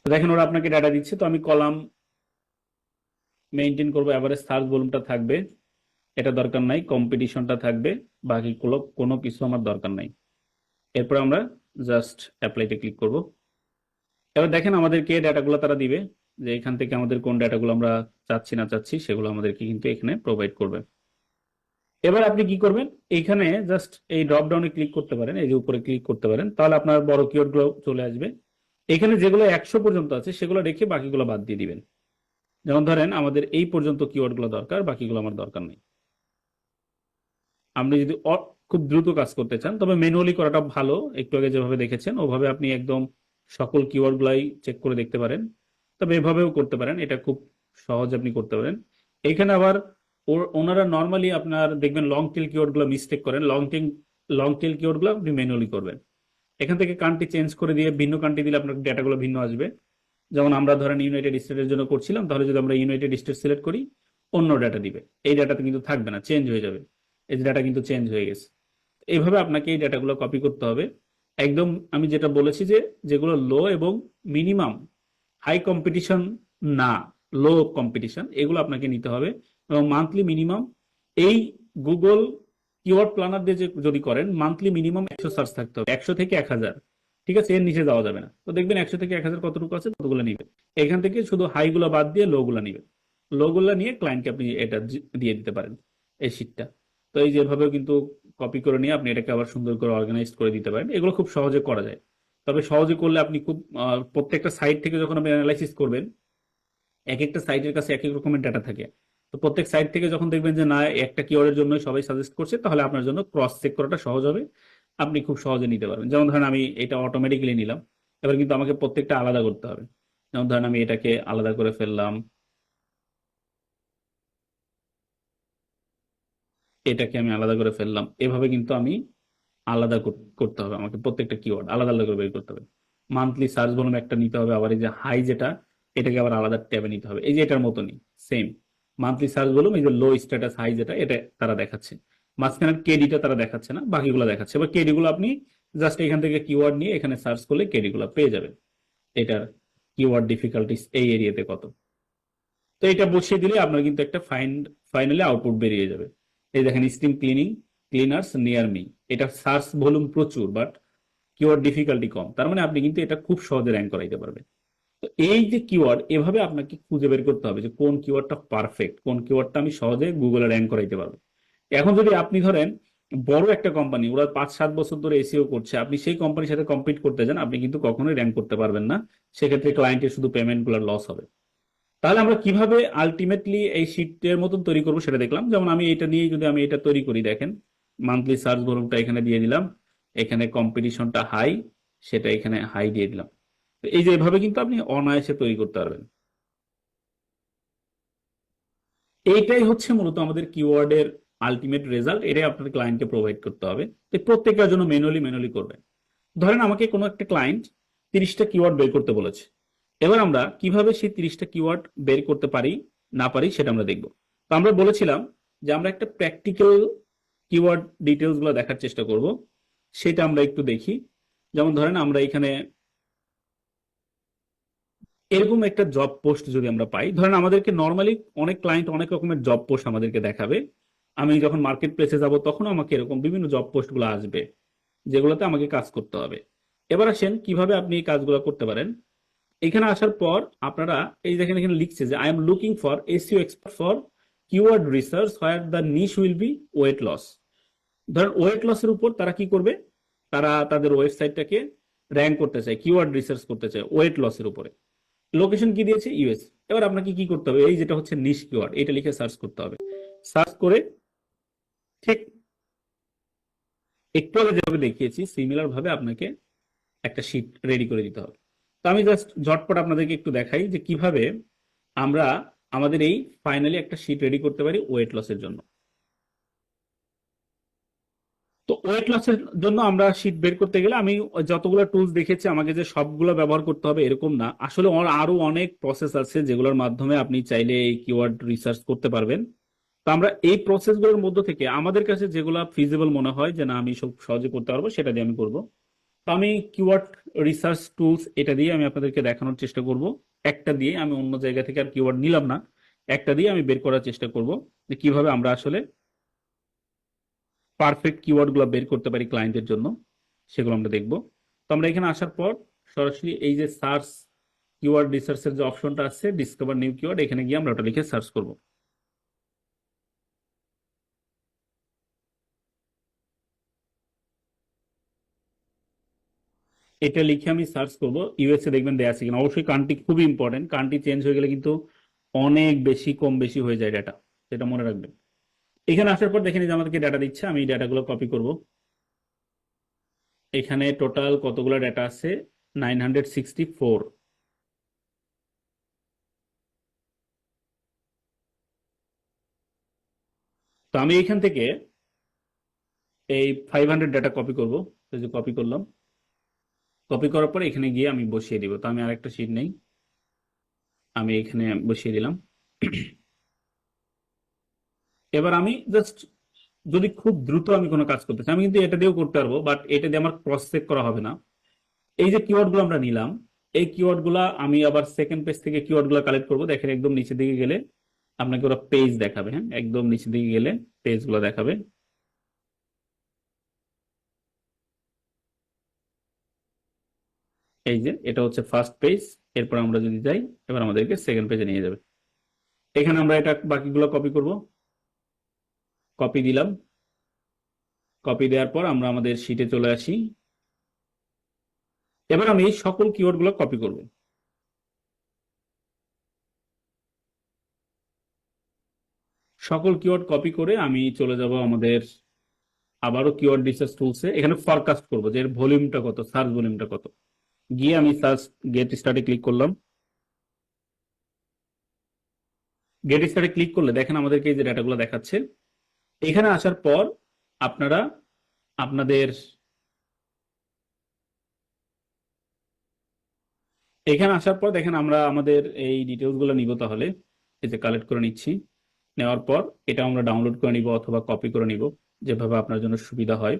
তো দেখেন ওরা আপনাকে ডাটা দিচ্ছে। তো আমি কলাম মেনটেন করবো, এভারেজ সার্চ ভলিউমটা থাকবে, এটা দরকার নাই, কম্পিটিশনটা থাকবে, বাকিগুলো কোনো কিছু আমার দরকার নাই। এরপর আমরা জাস্ট অ্যাপ্লাইতে ক্লিক করব। এবার দেখেন আমাদেরকে ডাটাগুলো তারা দিবে, যে এখান থেকে আমাদের কোন ডাটাগুলো আমরা চাচ্ছি না চাচ্ছি সেগুলো আমাদেরকে কিন্তু এখানে প্রোভাইড করবে। এবার আপনি কি করবেন, এইখানে জাস্ট এই ড্রপ ডাউনে ক্লিক করতে পারেন, এই যে উপরে ক্লিক করতে পারেন, তাহলে আপনার বড় কিওয়ার্ডগুলো চলে আসবে। এখানে যেগুলো 100 পর্যন্ত আছে সেগুলো রেখে বাকিগুলো বাদ দিয়ে দিবেন। যেমন ধরেন আমাদের এই পর্যন্ত কিওয়ার্ডগুলো দরকার, বাকিগুলো আমার দরকার নেই। আপনি যদি খুব দ্রুত কাজ করতে চান তবে ম্যানুয়ালি করাটা ভালো। একটু আগে যেভাবে দেখেছেন ওভাবে আপনি একদম সকল কিওয়ার্ড গুলাই চেক করে দেখতে পারেন। তবে এভাবেও করতে পারেন, এটা খুব সহজ, আপনি করতে পারেন। এখানে আবার ওনারা নর্মালি আপনার দেখবেন লং টেল কিওয়ার্ড গুলো মিস্টেক করেন, লং টেল কিওয়ার্ড গুলো আপনি ম্যানুয়ালি করবেন। এখান থেকে কান্ট্রি চেঞ্জ করে দিয়ে ভিন্ন কান্ট্রি দিলে আপনার ডেটাগুলো ভিন্ন আসবে। যেমন আমরা ধরেন ইউনাইটেড স্টেটের জন্য করছিলাম, তাহলে যদি আমরা ইউনাইটেড স্টেট সিলেক্ট করি অন্য ডাটা দিবে, এই ডাটাতে কিন্তু থাকবে না, চেঞ্জ হয়ে যাবে। এই ডাটা কিন্তু চেঞ্জ হয়ে গেছে। এইভাবে আপনাকে এই ডাটাগুলো কপি করতে হবে। একদম আমি যেটা বলেছি যে যেগুলো লো এবং মিনিমাম, হাই কম্পিটিশন না, লো কম্পিটিশন, এগুলো আপনাকে নিতে হবে। এবং মান্থলি মিনিমাম এই গুগল কিওয়ার্ড প্ল্যানার দিয়ে যদি করেন মান্থলি মিনিমাম 100 সার্চ থাকতে হবে, 100 থেকে 1000। ঠিক আছে, এর নিচে যাওয়া যাবে না। তো দেখবেন 100 থেকে 1000 কতটুকু আছে ততগুলো নিবে। এখান থেকে শুধু হাই গুলো বাদ দিয়ে লো গুলা নিবে। লো গুলা নিয়ে ক্লায়েন্টকে আপনি এটা দিয়ে দিতে পারেন, এই শীটটা। তো এই যেভাবে কিন্তু কপি করে নিয়ে আপনি এটাকে আবার সুন্দর করে অর্গানাইজ করে দিতে পারেন। এগুলো খুব সহজে করা যায়। তবে সহজে করলে আপনি খুব প্রত্যেকটা সাইট থেকে যখন আপনি অ্যানালাইসিস করবেন, এক একটা সাইটের কাছে এক এক রকমের ডাটা থাকে। তো প্রত্যেক সাইট থেকে যখন দেখবেন যে না একটা কিওয়ার্ডের জন্য সবাই সাজেস্ট করছে, তাহলে আপনার জন্য ক্রস চেক করাটা সহজ হবে। আপনি খুব সহজে নিতে পারবেন। যেমন ধরেন আমি এটা অটোমেটিক্যালি নিলাম, এবার কিন্তু আমাকে প্রত্যেকটা আলাদা করতে হবে। যেমন ধরেন আমি এটাকে আলাদা করে ফেললাম, এটাকে আমি আলাদা করে ফেললাম, এভাবে কিন্তু আমি আলাদা করতে হবে। আমাকে প্রত্যেকটা কিওয়ার্ড আলাদা আলাদা করে বের করতে হবে। মান্থলি সার্চ ভলিউম একটা নিতে হবে, আবার এই যে হাই যেটা, এটাকে আবার আলাদা ট্যাবে নিতে হবে। এই যে এটার মতনই সেম মান্থলি সার্চ ভলিউম, এই যে লো স্ট্যাটাস হাই যেটা, এটা তারা দেখাচ্ছে। মাঝখানে কেডিটা তারা দেখাচ্ছে না, বাকিগুলো দেখাচ্ছে। এবার কেডি গুলো আপনি জাস্ট এখান থেকে কিওয়ার্ড নিয়ে এখানে সার্চ করলে কেডি গুলো পেয়ে যাবেন। এটার কিওয়ার্ড ডিফিকাল্টিস এই এরিয়াতে কত। তো এটা বসিয়ে দিলে আপনার কিন্তু একটা ফাইনালি আউটপুট বেরিয়ে যাবে। এই দেখেন স্টিম ক্লিনার্স নিয়ার মি, এটা সার্চ ভলিউম প্রচুর বাট কিওয়ার্ড ডিফিকাল্টি কম। তার মানে আপনি কিন্তু এটা খুব সহজে র্যাঙ্ক করাইতে পারবেন। তো এই যে কিওয়ার্ড, এভাবে আপনাকে খুঁজে বের করতে হবে যে কোন কিওয়ার্ডটা পারফেক্ট, কোন কিওয়ার্ডটা আমি সহজে গুগলে র্যাঙ্ক করাইতে পারবো। এখন যদি আপনি ধরেন বড় একটা কোম্পানি, ওরা 5-7 বছর ধরে এসিও করছে, আপনি সেই কোম্পানির সাথে কম্পিট করতে যান, আপনি কিন্তু কখনোই র্যাঙ্ক করতে পারবেন না। সেক্ষেত্রে ক্লায়েন্টের শুধু পেমেন্ট গুলো লস হবে। তাহলে আমরা কিভাবে আলটিমেটলি এই শীটের মতন তৈরি করবো সেটা দেখলাম। যেমন আমি এটা নিয়ে যদি আমি এটা তৈরি করি, দেখেন মান্থলি সার্চ ভলিউমটা এখানে দিয়ে দিলাম, এখানে কম্পিটিশনটা হাই, সেটা এখানে হাই দিয়ে দিলাম। তো এই যে এভাবে কিন্তু আপনি অনায়াসে তৈরি করতে পারবেন। এইটাই হচ্ছে মূলত আমাদের কিওয়ার্ডের আলটিমেট রেজাল্ট। এটাই আপনার ক্লায়েন্টকে প্রোভাইড করতে হবে। তো প্রত্যেকটার জন্য ম্যানুয়ালি করবেন। ধরেন আমাকে কোনো একটা ক্লায়েন্ট 30টা কিওয়ার্ড বের করতে বলেছে। এবার আমরা কিভাবে সেই 30টা কিওয়ার্ড বের করতে পারি না পারি সেটা আমরা দেখব। তো আমরা বলেছিলাম যে আমরা একটা প্র্যাকটিক্যাল কিওয়ার্ড ডিটেলস গুলো দেখার চেষ্টা করব। সেটা আমরা একটু দেখি। যেমন ধরেন আমরা এখানে এরকম একটা জব পোস্ট যদি আমরা পাই, ধরেন আমাদেরকে নর্মালি অনেক ক্লায়েন্ট অনেক রকমের জব পোস্ট আমাদেরকে দেখাবে। আমি যখন মার্কেট প্লেসে যাব তখন আমাকে এরকম বিভিন্ন জব পোস্ট গুলো আসবে, যেগুলোতে আমাকে কাজ করতে হবে। এবার আসেন কিভাবে আপনি এই কাজগুলো করতে পারেন। এখানে আসার পর আপনারা এই দেখেন এখানে লিখছে যে I am looking for SEO expert for keyword research where the niche will be weight loss. ধরেন ওয়েট লসের উপর তারা কি করবে, তারা তাদের ওয়েবসাইটটাকে র্যাঙ্ক করতে চায়, কিওয়ার্ড রিসার্চ করতে চায় ওয়েট লসের উপরে। লোকেশন কি দিয়েছে, ইউএস। এবার আপনাকে কি করতে হবে, এই যেটা হচ্ছে নিশ কিওয়ার্ড, এটা লিখে সার্চ করতে হবে। সার্চ করে ঠিক একটু আগে যেভাবে দেখিয়েছি সিমিলার ভাবে আপনাকে একটা শীট রেডি করে দিতে হবে। তো আমি জাস্ট ঝটপট আপনাদেরকে একটু দেখাই যে কিভাবে আমরা আমাদের এই ফাইনালি একটা শীট রেডি করতে পারি ওয়েট লসের জন্য। তো ওয়েট লসের জন্য আমরা শীট বের করতে গেলে আমি যতগুলো টুলস দেখেছি আমাকে যে সবগুলো ব্যবহার করতে হবে এরকম না। আসলে আরো অনেক প্রসেস আছে যেগুলোর মাধ্যমে আপনি চাইলে এই কিওয়ার্ড রিসার্চ করতে পারবেন। তো আমরা এই প্রসেসগুলোর মধ্য থেকে আমাদের কাছে যেগুলো ফিজিবল মনে হয় যে না আমি সব সহজে করতে পারবো, সেটা দিয়ে আমি করব। তো আমি কিওয়ার্ড রিসার্চ টুলস এটা দিয়ে আমি আপনাদেরকে দেখানোর চেষ্টা করব। একটা দিয়ে আমি অন্য জায়গা থেকে আর কিওয়ার্ড নিলাম না, একটা দিয়ে আমি বের করার চেষ্টা করব যে কিভাবে আমরা আসলে পারফেক্ট কিওয়ার্ড গুলো বের করতে পারি ক্লায়েন্টের জন্য, সেগুলো আমরা দেখব। তো আমরা এখানে আসার পর সরাসরি এই যে সার্চ কিওয়ার্ড রিসার্চের যে অপশনটা আছে ডিসকভার নিউ কিওয়ার্ড, এখানে গিয়ে আমরা ওটা লিখে সার্চ করব। এটা লিখে আমি সার্চ করব, ইউএসএ দেখবেন দেয়া আছে কিনা। অবশ্যই কান্ট্রি খুবই ইম্পর্টেন্ট, কান্ট্রি চেঞ্জ হয়ে গেলে কিন্তু অনেক বেশি কম বেশি হয়ে যায় ডাটা, সেটা মনে রাখবেন। এখানে আসার পর দেখেন যে আমাদেরকে ডাটা দিচ্ছে, আমি ডাটাগুলো কপি করব। এখানে টোটাল কতগুলো ডাটা আছে, 964। তো আমি এখান থেকে এই 500 ডাটা কপি করব। তো যে কপি করলাম, কপি করার পর এখানে গিয়ে আমি বসিয়ে দিব। তো আমি আরেকটা শিট নেই, আমি এখানে বসিয়ে দিলাম। এবার আমি জাস্ট যদি খুব দ্রুত আমি কোনো কাজ করতে চাই আমি কিন্তু এটা দিয়েও করতে পারবো, বাট এটা দিয়ে আমার ক্রস চেক করা হবে না। এই যে কিওয়ার্ড গুলো আমরা নিলাম, এই কিওয়ার্ড গুলা আমি আবার সেকেন্ড পেজ থেকে কিওয়ার্ড গুলা কালেক্ট করবো। দেখেন একদম নিচের দিকে গেলে আপনাকে ওরা পেজ দেখাবে। হ্যাঁ, একদম নিচের দিকে গেলে পেজ গুলো দেখাবে। এই যে এটা হচ্ছে ফার্স্ট পেজ। এরপর আমরা যদি যাই, এবার আমাদেরকে সেকেন্ড পেজে নিয়ে যাবে। এখানে আমরা এটা বাকিগুলো কপি করব। কপি দিলাম। কপি দেওয়ার পর আমরা আমাদের শিটে চলে আসি। এবার আমি এই সকল কিওয়ার্ড গুলো কপি করব। সকল কিওয়ার্ড কপি করে আমি চলে যাব আমাদের আবারও কিওয়ার্ড রিসার্চ টুলসে। এখানে ফরকাস্ট করব যে এর ভলিউমটা কত, সার্চ ভলিউমটা কত। গিয়ে আমি সার্চ গেট স্টার্টে ক্লিক করলাম। গেট স্টার্টে ক্লিক করলে দেখেন আমাদেরকে এই যে ডাটাগুলো দেখাচ্ছে। এখানে আসার পর আপনারা আপনাদের এখানে আসার পর দেখেন আমরা আমাদের এই ডিটেলস গুলো নিব। তাহলে এই যে কালেক্ট করে নিচ্ছি। নেওয়ার পর এটা আমরা ডাউনলোড করে নিব অথবা কপি করে নিব, যেভাবে আপনার জন্য সুবিধা হয়।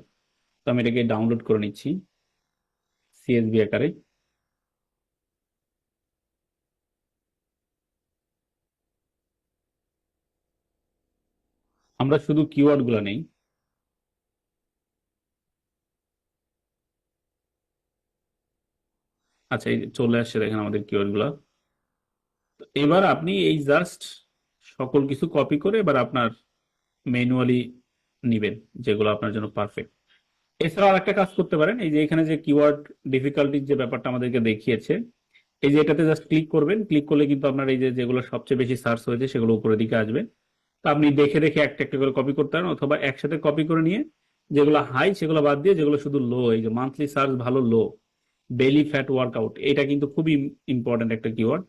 তো আমি এটাকে ডাউনলোড করে নিচ্ছি সিএসভি আকারে। আমরা শুধু কিওয়ার্ড গুলো নেই। আচ্ছা, এই যে চলে আসছে দেখেন আমাদের কিওয়ার্ড গুলা। তো এবার আপনি এই জাস্ট সকল কিছু কপি করে এবার আপনার ম্যানুয়ালি নিবেন, যেগুলো আপনার জন্য পারফেক্ট। এছাড়াও আরেকটা কাজ করতে পারেন, এই যে এখানে যে কিওয়ার্ড ডিফিকাল্টির যে ব্যাপারটা আমাদেরকে দেখিয়েছে, এই যে এটাতে জাস্ট ক্লিক করবেন। ক্লিক করলে কিন্তু আপনার এই যে যেগুলো সবচেয়ে বেশি সার্চ হয়েছে সেগুলো উপরের দিকে আসবে। তো আপনি দেখে দেখে একটা একটা করে কপি করতে পারেন, অথবা একসাথে কপি করে নিয়ে যেগুলো হাই সেগুলো বাদ দিয়ে যেগুলো শুধু লো, এই যে মান্থলি সার্চ ভালো লো, বেলি ফ্যাট ওয়ার্কআউট, এটা কিন্তু খুবই ইম্পর্টেন্ট একটা কিওয়ার্ড।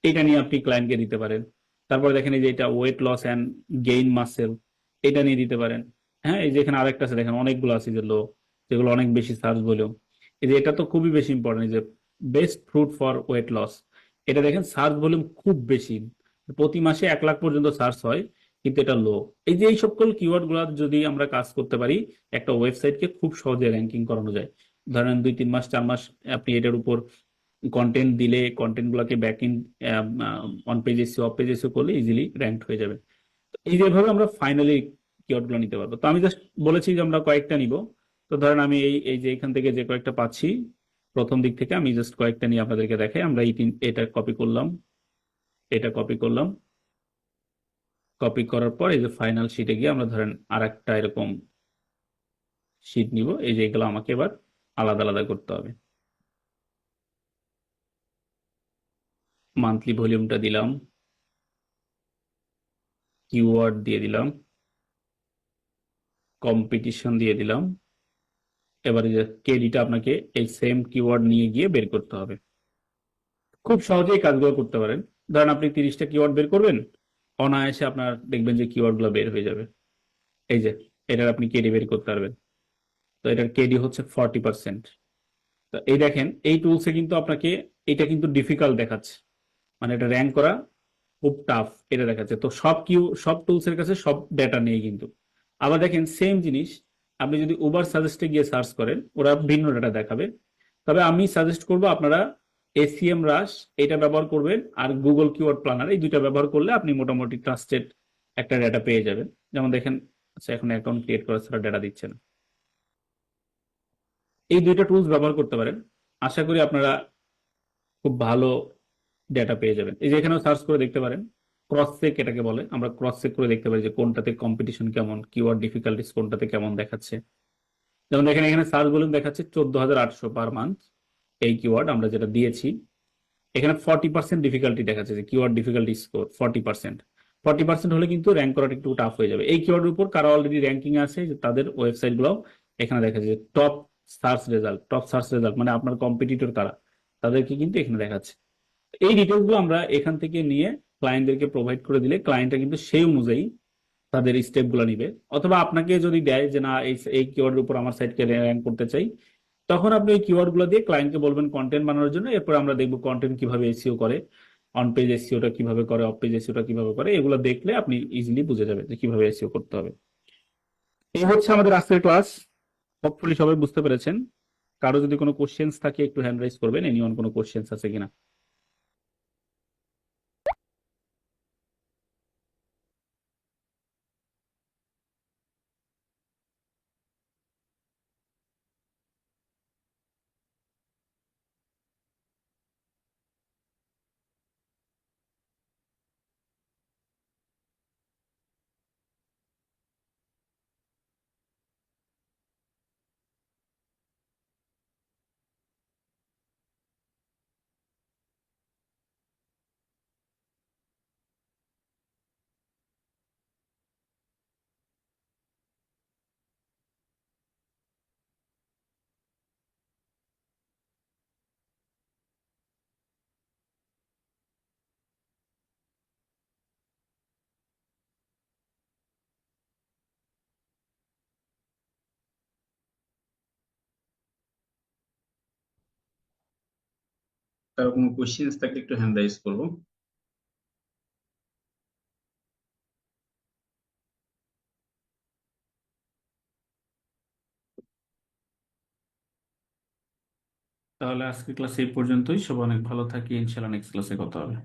এটা নিয়ে আপনি ক্লায়েন্টকে দিতে পারেন। তারপরে দেখেন এই যে এটা weight loss and gain muscle, এটা নিয়ে দিতে পারেন। হ্যাঁ, এই যে এখানে আরেকটা আছে দেখেন, অনেকগুলো আছে যে লো, যেগুলো অনেক বেশি সার্চ বলেও। এই যে এটা তো খুবই বেশি ইম্পর্টেন্ট, এই যে best fruit for weight loss, এটা দেখেন সার্চ ভলিউম খুব বেশি, প্রতি মাসে 1 লাখ পর্যন্ত সার্চ হয়, কিন্তু এটা লো। এই যে এই সকল কিওয়ার্ড গুলা যদি আমরা কাজ করতে পারি, একটা ওয়েবসাইটকে খুব সহজে র্যাঙ্কিং করানো যায়। ধরেন 2-3 মাস 4 মাস আপনি এটার উপর কন্টেন্ট দিলে, কন্টেন্ট গুলাকে back in on page SEO of page SEO করলে ইজিলি র্যাঙ্ক হয়ে যাবে। তো এই যেভাবে আমরা ফাইনালি কিওয়ার্ড গুলো নিতে পারবো। তো আমি জাস্ট বলেছি যে আমরা কয়েকটা নিব। তো ধরেন আমি এই এই যে এখান থেকে যে কয়েকটা পাচ্ছি প্রথম দিক থেকে, আমি জাস্ট কয়েকটা নিয়ে আপনাদেরকে দেখাই। আমরা এটা কপি করলাম, এটা কপি করলাম। কপি করার পর এই যে ফাইনাল শিটে গিয়ে আমরা ধরেন আর একটা এরকম শিট নিব। এই যে এগুলো আমাকে এবার আলাদা আলাদা করতে হবে। মান্থলি ভলিউমটা দিলাম, কিওয়ার্ড দিয়ে দিলাম, কম্পিটিশন দিয়ে দিলাম। এবারে যে কেডিটা আপনাকে এই সেম কিওয়ার্ড নিয়ে গিয়ে বের করতে হবে। খুব সহজেই কাজগুলো করতে পারেন। ধরেন আপনি 30টা কিওয়ার্ড বের করবেন, অনায়াসে আপনার দেখবেন যে কিওয়ার্ড গুলো বের হয়ে যাবে। এই যে এটার আপনি কেডি বের করতে পারবেন। তো এটার কেডি হচ্ছে 40%। তো এই দেখেন এই টুলসে কিন্তু আপনাকে এটা কিন্তু ডিফিকাল্ট দেখাচ্ছে, মানে এটা র্যাঙ্ক করা খুব টাফ এটা দেখাচ্ছে। তো সব টুলস এর কাছে সব ডেটা নেই কিন্তু। আবার দেখেন সেম জিনিস আপনি যদি উবার সাজেস্টে গিয়ে সার্চ করেন, ওরা ভিন্ন ডেটা দেখাবে। তবে আমি সাজেস্ট করব আপনারা এসিএম রাশ এটা ব্যবহার করবেন, আর গুগল কিওয়ার্ড প্ল্যানার, এই দুইটা ব্যবহার করলে আপনি মোটামুটি ট্রাস্টেড একটা ডেটা পেয়ে যাবেন। যেমন দেখেন, আচ্ছা এখন অ্যাকাউন্ট ক্রিয়েট করা ছাড়া ডেটা দিচ্ছে না। এই দুইটা টুলস ব্যবহার করতে পারেন, আশা করি আপনারা খুব ভালো ডেটা পেয়ে যাবেন। এই যে এখানেও সার্চ করে দেখতে পারেন, ক্রস চেক এটাকে বলে। আমরা ক্রস চেক করে দেখতে পারি যে কোনটাতে কম্পিটিশন কেমন, কিওয়ার্ড ডিফিকাল্টিস কোনটাতে কেমন দেখাচ্ছে। যেমন দেখেন এখানে সার্চ ভলিউম দেখাচ্ছে 14,800 পার মান্থ, এই কিওয়ার্ড আমরা যেটা দিয়েছি। এখানে 40% ডিফিকাল্টি দেখাচ্ছে, যে কিওয়ার্ড ডিফিকাল্টি স্কোর 40%। 40% হলে কিন্তু র্যাঙ্ক করাটা একটু টাফ হয়ে যাবে। এই কিওয়ার্ডের উপর কারা অলরেডি র্যাঙ্কিং আছে যে তাদের ওয়েবসাইট গুলো এখানে দেখা যাচ্ছে, টপ সার্চ রেজাল্ট মানে আপনার কম্পিটিটর কারা, তাদেরকে কিন্তু এখানে দেখাচ্ছে। এই ডিটেলস গুলো আমরা এখান থেকে নিয়ে ক্লায়েন্টদেরকে প্রোভাইড করে দিলে ক্লায়েন্টরা কিন্তু সেই অনুযায়ী তাদের স্টেপ গুলো নিবে। অথবা আপনাকে যদি দেয় যে না এই এই কিওয়ার্ডের উপর আমার সাইটকে র্যাঙ্ক করতে চাই, তখন আপনি ওই কিওয়ার্ড গুলো দিয়ে ক্লায়েন্টকে বলবেন কন্টেন্ট বানানোর জন্য। এরপর আমরা দেখবো কন্টেন্ট কিভাবে এসইও করে, অন পেজ এসইওটা কিভাবে করে, অফ পেজ এসইওটা কিভাবে করে, এগুলো দেখলে আপনি ইজিলি বুঝে যাবেন যে কিভাবে এসইও করতে হবে। এই হচ্ছে আমাদের আজকের ক্লাস। হোপফুলি সবাই বুঝতে পেরেছেন। কারো যদি কোনো কোশ্চেন্স থাকে একটু হ্যান্ড রাইজ করবেন, এনিওয়ান কোনো কোশ্চেন্স আছে কিনা। কারো কোনো কোশ্চেন্স থাকলে একটু হ্যান্ড রাইজ করবো। তাহলে আজকে ক্লাস এই পর্যন্তই। সবাই অনেক ভালো থাকি, ইনশাল্লাহ নেক্সট ক্লাসে কথা হবে।